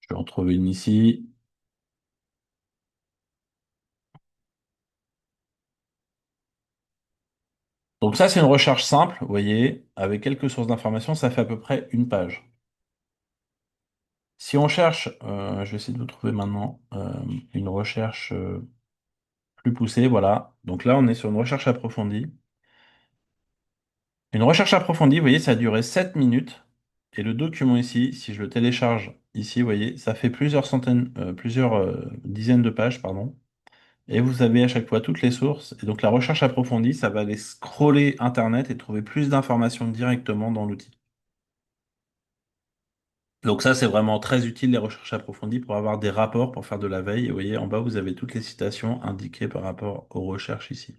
Je vais en trouver une ici. Donc ça, c'est une recherche simple, vous voyez, avec quelques sources d'informations, ça fait à peu près une page. Si on cherche, je vais essayer de vous trouver maintenant une recherche plus poussée, voilà. Donc là, on est sur une recherche approfondie. Une recherche approfondie, vous voyez, ça a duré 7 minutes. Et le document ici, si je le télécharge ici, vous voyez, ça fait plusieurs centaines, plusieurs dizaines de pages, pardon. Et vous avez à chaque fois toutes les sources. Et donc la recherche approfondie, ça va aller scroller Internet et trouver plus d'informations directement dans l'outil. Donc ça, c'est vraiment très utile, les recherches approfondies, pour avoir des rapports, pour faire de la veille. Et vous voyez, en bas, vous avez toutes les citations indiquées par rapport aux recherches ici.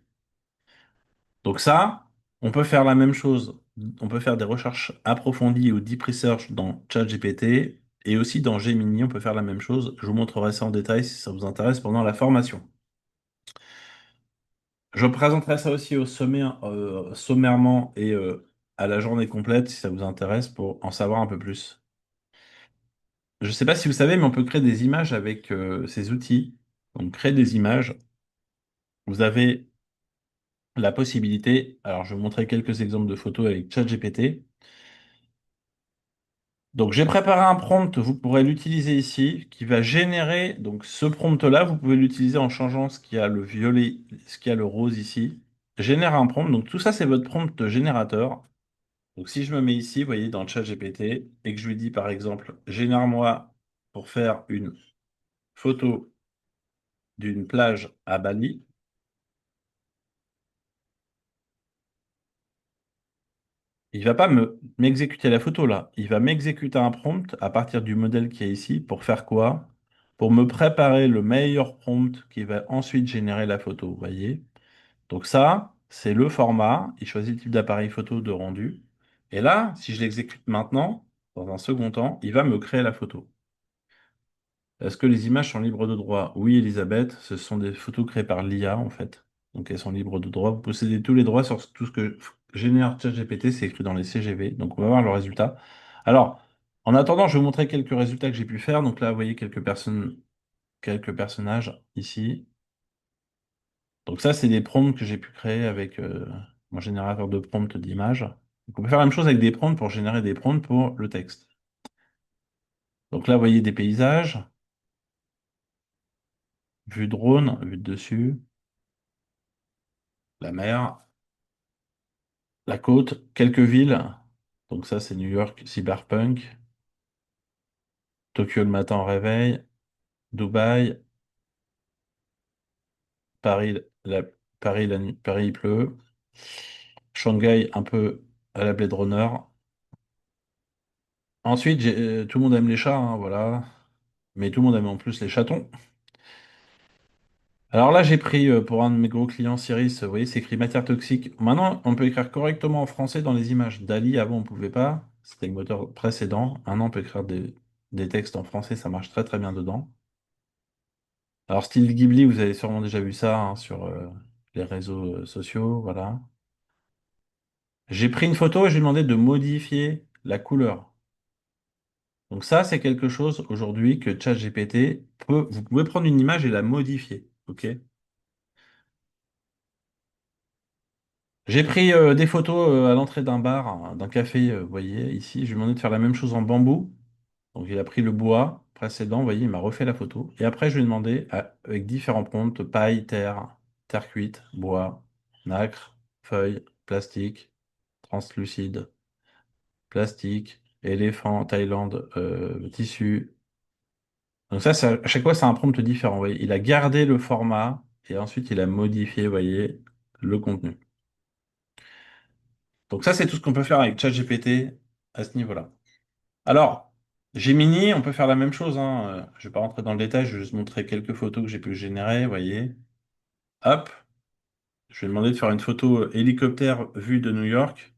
Donc ça, on peut faire la même chose. On peut faire des recherches approfondies ou deep research dans ChatGPT et aussi dans Gemini, on peut faire la même chose. Je vous montrerai ça en détail si ça vous intéresse pendant la formation. Je présenterai ça aussi au sommaire, sommairement et à la journée complète si ça vous intéresse pour en savoir un peu plus. Je ne sais pas si vous savez, mais on peut créer des images avec ces outils. Donc, créer des images. Vous avez la possibilité. Alors, je vais vous montrer quelques exemples de photos avec ChatGPT. Donc, j'ai préparé un prompt. Vous pourrez l'utiliser ici, qui va générer. Donc, ce prompt-là, vous pouvez l'utiliser en changeant ce qui a le violet, ce qui a le rose ici. Génère un prompt. Donc, tout ça, c'est votre prompt générateur. Donc, si je me mets ici, vous voyez, dans le chat GPT, et que je lui dis, par exemple, génère-moi pour faire une photo d'une plage à Bali, il va pas m'exécuter la photo là. Il va m'exécuter un prompt à partir du modèle qui est ici pour faire quoi? Pour me préparer le meilleur prompt qui va ensuite générer la photo. Vous voyez? Donc ça, c'est le format. Il choisit le type d'appareil photo de rendu. Et là, si je l'exécute maintenant, dans un second temps, il va me créer la photo. Est-ce que les images sont libres de droit? Oui, Elisabeth, ce sont des photos créées par l'IA en fait. Donc elles sont libres de droit. Vous possédez tous les droits sur tout ce que génère ChatGPT, c'est écrit dans les CGV. Donc on va voir le résultat. Alors, en attendant, je vais vous montrer quelques résultats que j'ai pu faire. Donc là, vous voyez quelques personnes, quelques personnages ici. Donc ça, c'est des prompts que j'ai pu créer avec mon générateur de prompts d'images. Donc on peut faire la même chose avec des prompts pour générer des prompts pour le texte. Donc là, vous voyez des paysages, vue drone, vue de dessus, la mer. La côte, quelques villes. Donc ça, c'est New York cyberpunk. Tokyo le matin au réveil. Dubaï. Paris, Paris, la nuit, Paris, il pleut. Shanghai, un peu à la Blade Runner. Ensuite, tout le monde aime les chats, hein, voilà. Mais tout le monde aime en plus les chatons. Alors là, j'ai pris pour un de mes gros clients, Cyrus, vous voyez, c'est écrit matière toxique. Maintenant, on peut écrire correctement en français dans les images. Dali, avant, on pouvait pas. C'était le moteur précédent. Maintenant, on peut écrire des textes en français, ça marche très très bien dedans. Alors, style Ghibli, vous avez sûrement déjà vu ça hein, sur les réseaux sociaux, voilà. J'ai pris une photo et j'ai demandé de modifier la couleur. Donc ça, c'est quelque chose aujourd'hui que ChatGPT peut, vous pouvez prendre une image et la modifier. OK? J'ai pris des photos à l'entrée d'un bar, hein, d'un café, vous voyez, ici. Je lui ai demandé de faire la même chose en bambou. Donc il a pris le bois précédent, vous voyez, il m'a refait la photo. Et après, je lui ai demandé, avec différents prompts, paille, terre, terre cuite, bois, nacre, feuille, plastique, translucide, plastique, éléphant, Thaïlande, tissu. Donc ça, à chaque fois, c'est un prompt différent. Vous voyez. Il a gardé le format et ensuite il a modifié, vous voyez, le contenu. Donc ça, c'est tout ce qu'on peut faire avec ChatGPT à ce niveau-là. Alors, Gemini, on peut faire la même chose, hein. Je vais pas rentrer dans le détail, je vais juste montrer quelques photos que j'ai pu générer, vous voyez. Hop, je vais demander de faire une photo hélicoptère vue de New York.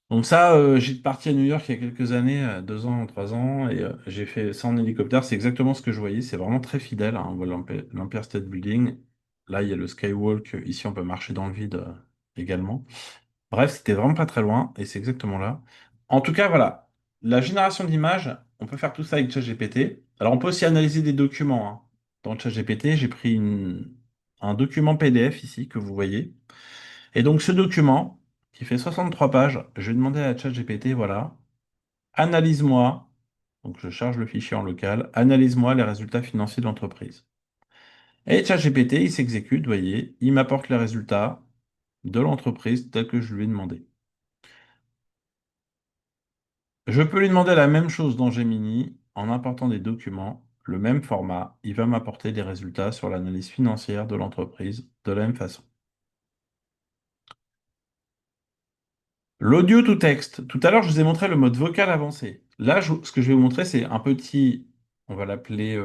Donc ça, j'étais parti à New York il y a quelques années, 2 ans, 3 ans, et j'ai fait ça en hélicoptère. C'est exactement ce que je voyais. C'est vraiment très fidèle, hein. On voit l'Empire State Building. Là, il y a le Skywalk. Ici, on peut marcher dans le vide également. Bref, c'était vraiment pas très loin, et c'est exactement là. En tout cas, voilà. La génération d'images, on peut faire tout ça avec ChatGPT. Alors, on peut aussi analyser des documents, hein. Dans ChatGPT, j'ai pris un document PDF ici que vous voyez. Et donc ce document, qui fait 63 pages, je vais demander à ChatGPT, voilà, analyse-moi, donc je charge le fichier en local, analyse-moi les résultats financiers de l'entreprise. Et ChatGPT, il s'exécute, vous voyez, il m'apporte les résultats de l'entreprise tels que je lui ai demandé. Je peux lui demander la même chose dans Gemini en important des documents, le même format, il va m'apporter des résultats sur l'analyse financière de l'entreprise de la même façon. L'audio to texte. Tout à l'heure, je vous ai montré le mode vocal avancé. Là, ce que je vais vous montrer, c'est un petit, on va l'appeler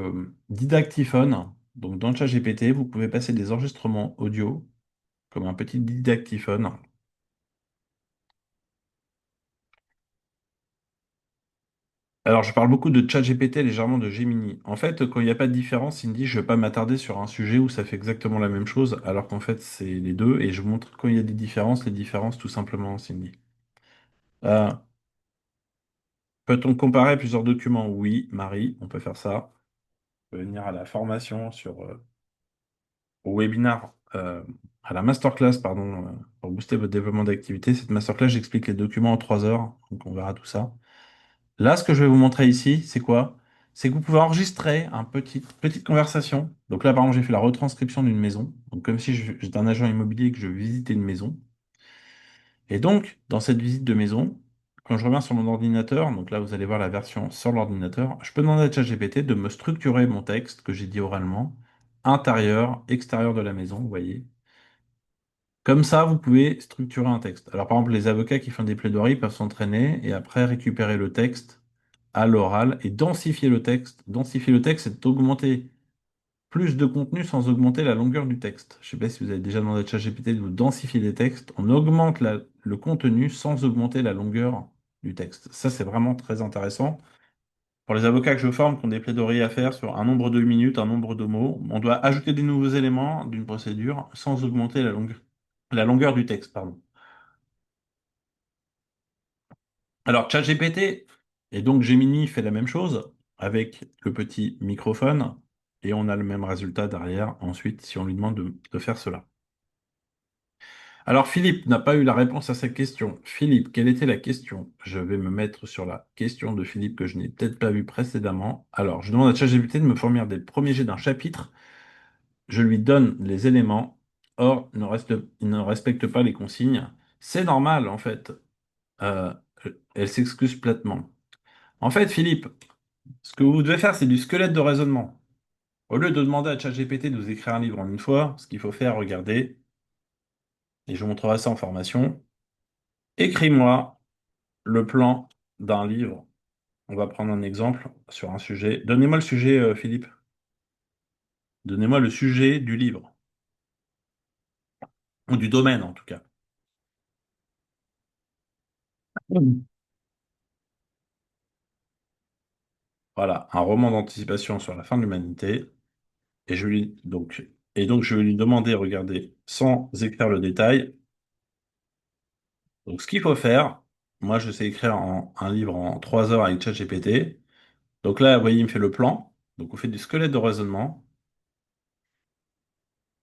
didactiphone. Donc, dans le chat GPT, vous pouvez passer des enregistrements audio comme un petit didactiphone. Alors, je parle beaucoup de chat GPT, légèrement de Gemini. En fait, quand il n'y a pas de différence, il me dit, je ne vais pas m'attarder sur un sujet où ça fait exactement la même chose, alors qu'en fait, c'est les deux. Et je vous montre quand il y a des différences, les différences tout simplement, Cindy. Euh, Peut-on comparer plusieurs documents? Oui, Marie, on peut faire ça. On peut venir à la formation au webinar, à la masterclass, pardon, pour booster votre développement d'activité. Cette masterclass, j'explique les documents en 3 heures, donc on verra tout ça. Là, ce que je vais vous montrer ici, c'est quoi? C'est que vous pouvez enregistrer un petite conversation. Donc là, par exemple, j'ai fait la retranscription d'une maison. Donc comme si j'étais un agent immobilier et que je visitais une maison. Et donc, dans cette visite de maison, quand je reviens sur mon ordinateur, donc là, vous allez voir la version sur l'ordinateur, je peux demander à ChatGPT de me structurer mon texte que j'ai dit oralement, intérieur, extérieur de la maison, vous voyez. Comme ça, vous pouvez structurer un texte. Alors, par exemple, les avocats qui font des plaidoiries peuvent s'entraîner et après récupérer le texte à l'oral et densifier le texte. Densifier le texte, c'est d'augmenter plus de contenu sans augmenter la longueur du texte. Je ne sais pas si vous avez déjà demandé à ChatGPT de vous densifier des textes. On augmente le contenu sans augmenter la longueur du texte. Ça, c'est vraiment très intéressant. Pour les avocats que je forme qui ont des plaidoiries à faire sur un nombre de minutes, un nombre de mots, on doit ajouter des nouveaux éléments d'une procédure sans augmenter la longueur du texte, pardon. Alors, ChatGPT et donc Gemini fait la même chose avec le petit microphone et on a le même résultat derrière ensuite si on lui demande de faire cela. Alors, Philippe n'a pas eu la réponse à cette question. Philippe, quelle était la question? Je vais me mettre sur la question de Philippe que je n'ai peut-être pas vue précédemment. Alors, je demande à ChatGPT de me fournir des premiers jets d'un chapitre. Je lui donne les éléments. Or, il ne respecte pas les consignes. C'est normal, en fait. Euh, Elle s'excuse platement. En fait, Philippe, ce que vous devez faire, c'est du squelette de raisonnement. Au lieu de demander à ChatGPT de vous écrire un livre en une fois, ce qu'il faut faire, regardez, et je vous montrerai ça en formation. Écris-moi le plan d'un livre. On va prendre un exemple sur un sujet. Donnez-moi le sujet, Philippe. Donnez-moi le sujet du livre, ou du domaine en tout cas. Mhm. Voilà, un roman d'anticipation sur la fin de l'humanité. Et donc, je vais lui demander, regardez, sans écrire le détail. Donc, ce qu'il faut faire, moi, je sais écrire un livre en 3 heures avec ChatGPT. Donc là, vous voyez, il me fait le plan. Donc on fait du squelette de raisonnement.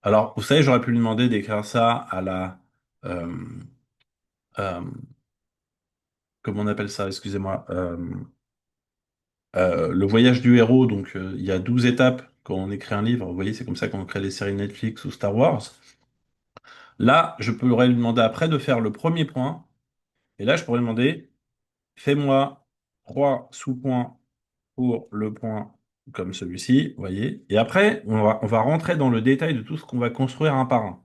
Alors, vous savez, j'aurais pu lui demander d'écrire ça à la... euh, euh, comment on appelle ça? Excusez-moi. Le voyage du héros. Donc, il y a 12 étapes quand on écrit un livre. Vous voyez, c'est comme ça qu'on crée les séries Netflix ou Star Wars. Là, je pourrais lui demander après de faire le premier point. Et là, je pourrais lui demander, fais-moi 3 sous-points pour le point comme celui-ci, vous voyez. Et après, on va rentrer dans le détail de tout ce qu'on va construire un par un.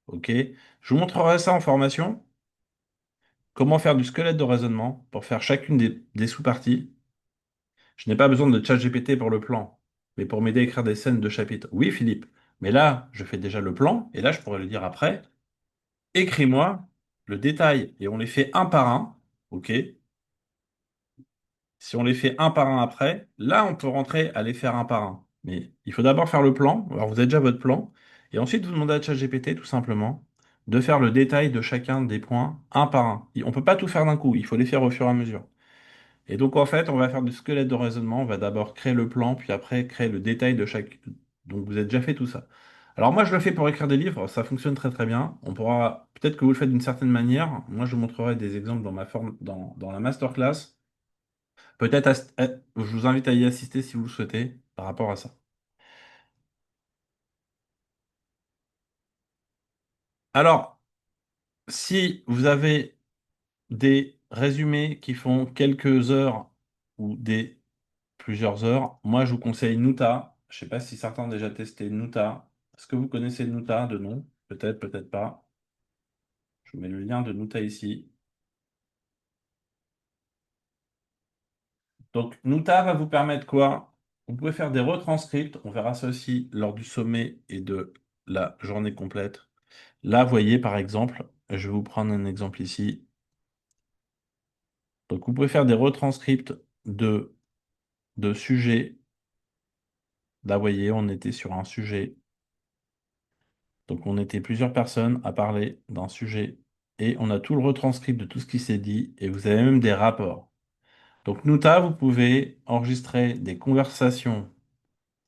OK? Je vous montrerai ça en formation. Comment faire du squelette de raisonnement pour faire chacune des sous-parties. Je n'ai pas besoin de ChatGPT pour le plan, mais pour m'aider à écrire des scènes de chapitres. Oui, Philippe, mais là, je fais déjà le plan, et là, je pourrais le dire après. Écris-moi le détail, et on les fait un par un. OK? Si on les fait un par un après, là, on peut rentrer à les faire un par un. Mais il faut d'abord faire le plan. Alors, vous avez déjà votre plan. Et ensuite, vous demandez à ChatGPT, tout simplement, de faire le détail de chacun des points un par un. On ne peut pas tout faire d'un coup. Il faut les faire au fur et à mesure. Et donc, en fait, on va faire du squelette de raisonnement. On va d'abord créer le plan, puis après, créer le détail de chaque. Donc, vous avez déjà fait tout ça. Alors, moi, je le fais pour écrire des livres. Ça fonctionne très, très bien. On pourra. Peut-être que vous le faites d'une certaine manière. Moi, je vous montrerai des exemples dans ma forme, dans la masterclass. Peut-être, je vous invite à y assister si vous le souhaitez par rapport à ça. Alors, si vous avez des résumés qui font quelques heures ou des plusieurs heures, moi je vous conseille Nuta. Je ne sais pas si certains ont déjà testé Nuta. Est-ce que vous connaissez Nuta de nom? Peut-être, peut-être pas. Je vous mets le lien de Nuta ici. Donc, Nuta va vous permettre quoi? Vous pouvez faire des retranscripts. On verra ça aussi lors du sommet et de la journée complète. Là, vous voyez, par exemple, je vais vous prendre un exemple ici. Donc, vous pouvez faire des retranscripts de sujets. Là, vous voyez, on était sur un sujet. Donc, on était plusieurs personnes à parler d'un sujet. Et on a tout le retranscript de tout ce qui s'est dit. Et vous avez même des rapports. Donc, Nuta, vous pouvez enregistrer des conversations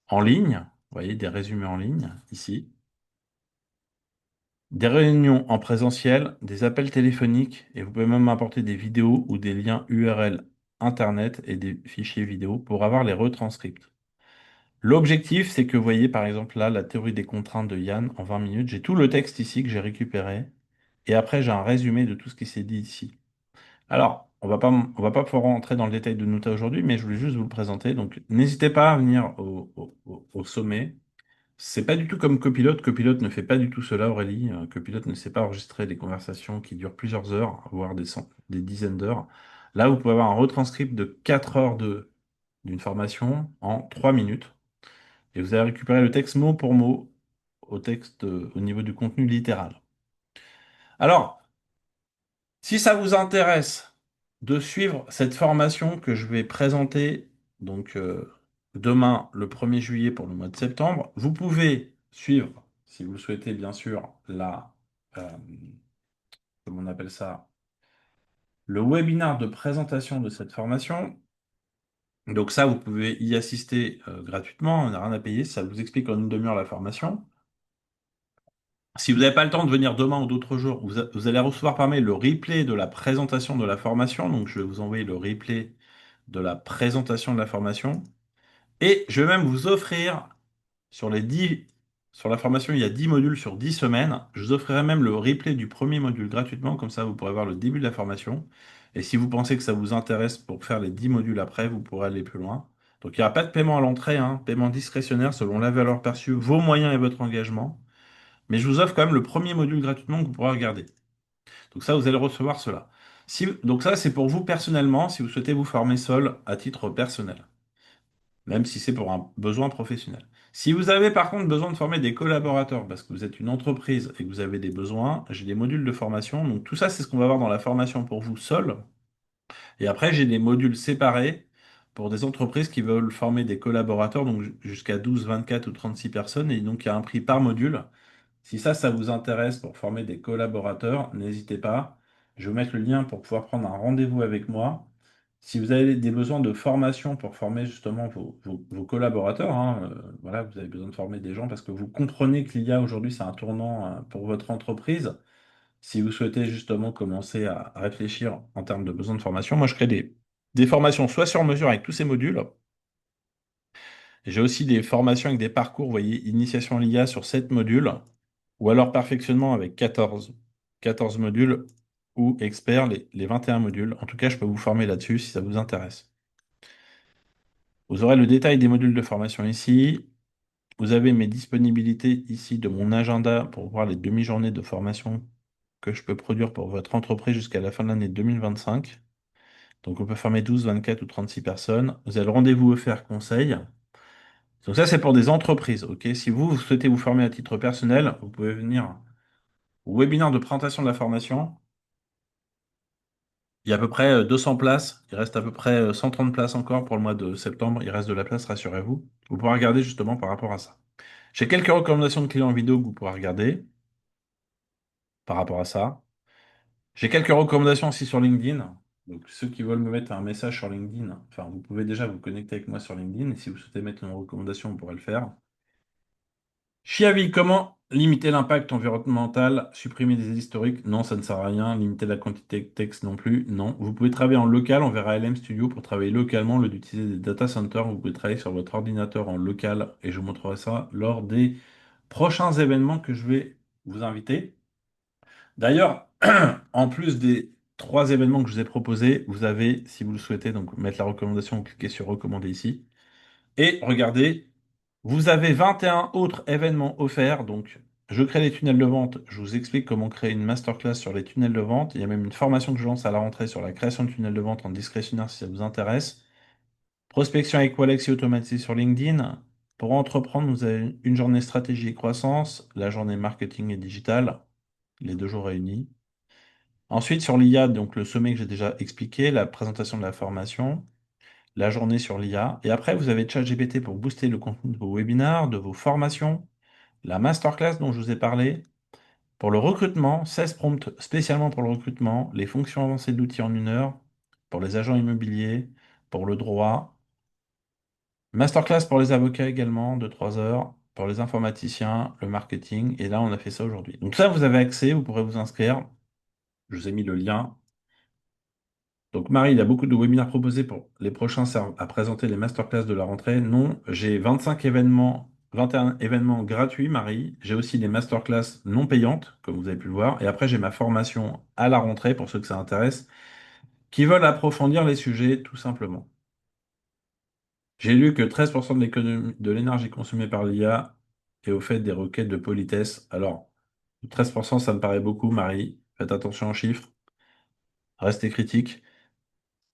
en ligne. Vous voyez, des résumés en ligne, ici. Des réunions en présentiel, des appels téléphoniques, et vous pouvez même apporter des vidéos ou des liens URL Internet et des fichiers vidéo pour avoir les retranscripts. L'objectif, c'est que vous voyez par exemple là la théorie des contraintes de Yann en 20 minutes. J'ai tout le texte ici que j'ai récupéré, et après j'ai un résumé de tout ce qui s'est dit ici. Alors, on va pas pouvoir rentrer dans le détail de Nuta aujourd'hui, mais je voulais juste vous le présenter. Donc, n'hésitez pas à venir au sommet. C'est pas du tout comme Copilote. Copilote ne fait pas du tout cela, Aurélie. Copilote ne sait pas enregistrer des conversations qui durent plusieurs heures, voire des dizaines d'heures. Là, vous pouvez avoir un retranscript de 4 heures d'une formation en 3 minutes. Et vous allez récupérer le texte mot pour mot au texte, au niveau du contenu littéral. Alors, si ça vous intéresse de suivre cette formation que je vais présenter donc demain, le 1er juillet pour le mois de septembre, vous pouvez suivre, si vous le souhaitez bien sûr, euh, comment on appelle ça, le webinaire de présentation de cette formation. Donc ça, vous pouvez y assister gratuitement, on n'a rien à payer, ça vous explique en une demi-heure la formation. Si vous n'avez pas le temps de venir demain ou d'autres jours, vous allez recevoir par mail le replay de la présentation de la formation. Donc, je vais vous envoyer le replay de la présentation de la formation. Et je vais même vous offrir sur les 10, sur la formation, il y a 10 modules sur 10 semaines. Je vous offrirai même le replay du premier module gratuitement. Comme ça, vous pourrez voir le début de la formation. Et si vous pensez que ça vous intéresse pour faire les 10 modules après, vous pourrez aller plus loin. Donc, il n'y aura pas de paiement à l'entrée, hein, paiement discrétionnaire selon la valeur perçue, vos moyens et votre engagement. Mais je vous offre quand même le premier module gratuitement que vous pourrez regarder. Donc ça, vous allez recevoir cela. Donc ça, c'est pour vous personnellement, si vous souhaitez vous former seul à titre personnel, même si c'est pour un besoin professionnel. Si vous avez par contre besoin de former des collaborateurs, parce que vous êtes une entreprise et que vous avez des besoins, j'ai des modules de formation. Donc tout ça, c'est ce qu'on va voir dans la formation pour vous seul. Et après, j'ai des modules séparés pour des entreprises qui veulent former des collaborateurs, donc jusqu'à 12, 24 ou 36 personnes. Et donc, il y a un prix par module. Si ça vous intéresse pour former des collaborateurs, n'hésitez pas. Je vais vous mettre le lien pour pouvoir prendre un rendez-vous avec moi. Si vous avez des besoins de formation pour former justement vos collaborateurs, hein, voilà, vous avez besoin de former des gens parce que vous comprenez que l'IA aujourd'hui, c'est un tournant pour votre entreprise. Si vous souhaitez justement commencer à réfléchir en termes de besoins de formation, moi je crée des formations soit sur mesure avec tous ces modules. J'ai aussi des formations avec des parcours, vous voyez, initiation à l'IA sur 7 modules, ou alors perfectionnement avec 14 modules, ou expert, les 21 modules. En tout cas, je peux vous former là-dessus si ça vous intéresse. Vous aurez le détail des modules de formation ici. Vous avez mes disponibilités ici de mon agenda pour voir les demi-journées de formation que je peux produire pour votre entreprise jusqu'à la fin de l'année 2025. Donc, on peut former 12, 24 ou 36 personnes. Vous avez le rendez-vous offert conseil. Donc ça, c'est pour des entreprises, ok? Si vous souhaitez vous former à titre personnel, vous pouvez venir au webinaire de présentation de la formation. Il y a à peu près 200 places. Il reste à peu près 130 places encore pour le mois de septembre. Il reste de la place, rassurez-vous. Vous pourrez regarder justement par rapport à ça. J'ai quelques recommandations de clients vidéo que vous pourrez regarder par rapport à ça. J'ai quelques recommandations aussi sur LinkedIn. Donc ceux qui veulent me mettre un message sur LinkedIn, enfin vous pouvez déjà vous connecter avec moi sur LinkedIn. Et si vous souhaitez mettre une recommandation, vous pourrez le faire. Chiavi, comment limiter l'impact environnemental? Supprimer des historiques? Non, ça ne sert à rien. Limiter la quantité de texte non plus? Non. Vous pouvez travailler en local, on verra LM Studio pour travailler localement, au lieu d'utiliser des data centers. Vous pouvez travailler sur votre ordinateur en local et je vous montrerai ça lors des prochains événements que je vais vous inviter. D'ailleurs, en plus des 3 événements que je vous ai proposés, vous avez, si vous le souhaitez, donc mettre la recommandation, vous cliquez sur recommander ici. Et regardez, vous avez 21 autres événements offerts. Donc, je crée les tunnels de vente. Je vous explique comment créer une masterclass sur les tunnels de vente. Il y a même une formation que je lance à la rentrée sur la création de tunnels de vente en discrétionnaire si ça vous intéresse. Prospection avec Walex et automatisé sur LinkedIn. Pour entreprendre, vous avez une journée stratégie et croissance, la journée marketing et digital, les 2 jours réunis. Ensuite, sur l'IA, donc le sommet que j'ai déjà expliqué, la présentation de la formation, la journée sur l'IA. Et après, vous avez ChatGPT pour booster le contenu de vos webinars, de vos formations, la masterclass dont je vous ai parlé. Pour le recrutement, 16 prompts spécialement pour le recrutement, les fonctions avancées de l'outil en 1 heure, pour les agents immobiliers, pour le droit. Masterclass pour les avocats également, de 3 heures, pour les informaticiens, le marketing. Et là, on a fait ça aujourd'hui. Donc ça, vous avez accès, vous pourrez vous inscrire. Je vous ai mis le lien. Donc Marie, il y a beaucoup de webinaires proposés pour les prochains servent à présenter les masterclass de la rentrée. Non, j'ai 25 événements, 21 événements gratuits, Marie. J'ai aussi des masterclass non payantes, comme vous avez pu le voir. Et après, j'ai ma formation à la rentrée pour ceux que ça intéresse, qui veulent approfondir les sujets tout simplement. J'ai lu que 13% de l'économie, de l'énergie consommée par l'IA est au fait des requêtes de politesse. Alors, 13%, ça me paraît beaucoup, Marie. Faites attention aux chiffres. Restez critique.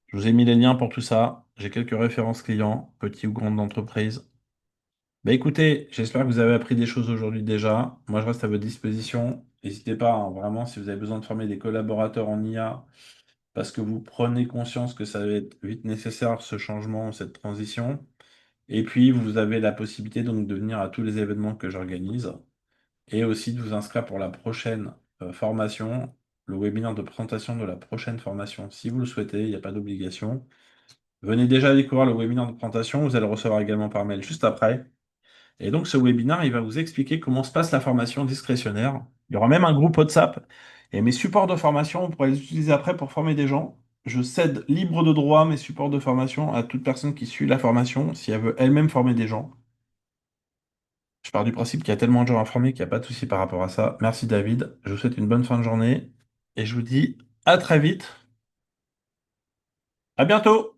Je vous ai mis les liens pour tout ça. J'ai quelques références clients, petits ou grandes entreprises. Bah écoutez, j'espère que vous avez appris des choses aujourd'hui déjà. Moi, je reste à votre disposition. N'hésitez pas, hein, vraiment, si vous avez besoin de former des collaborateurs en IA, parce que vous prenez conscience que ça va être vite nécessaire, ce changement, cette transition. Et puis, vous avez la possibilité donc de venir à tous les événements que j'organise et aussi de vous inscrire pour la prochaine formation, le webinaire de présentation de la prochaine formation. Si vous le souhaitez, il n'y a pas d'obligation. Venez déjà découvrir le webinaire de présentation, vous allez le recevoir également par mail juste après. Et donc ce webinaire, il va vous expliquer comment se passe la formation discrétionnaire. Il y aura même un groupe WhatsApp et mes supports de formation, on pourra les utiliser après pour former des gens. Je cède libre de droit mes supports de formation à toute personne qui suit la formation si elle veut elle-même former des gens. Je pars du principe qu'il y a tellement de gens à former qu'il n'y a pas de souci par rapport à ça. Merci David, je vous souhaite une bonne fin de journée et je vous dis à très vite. À bientôt!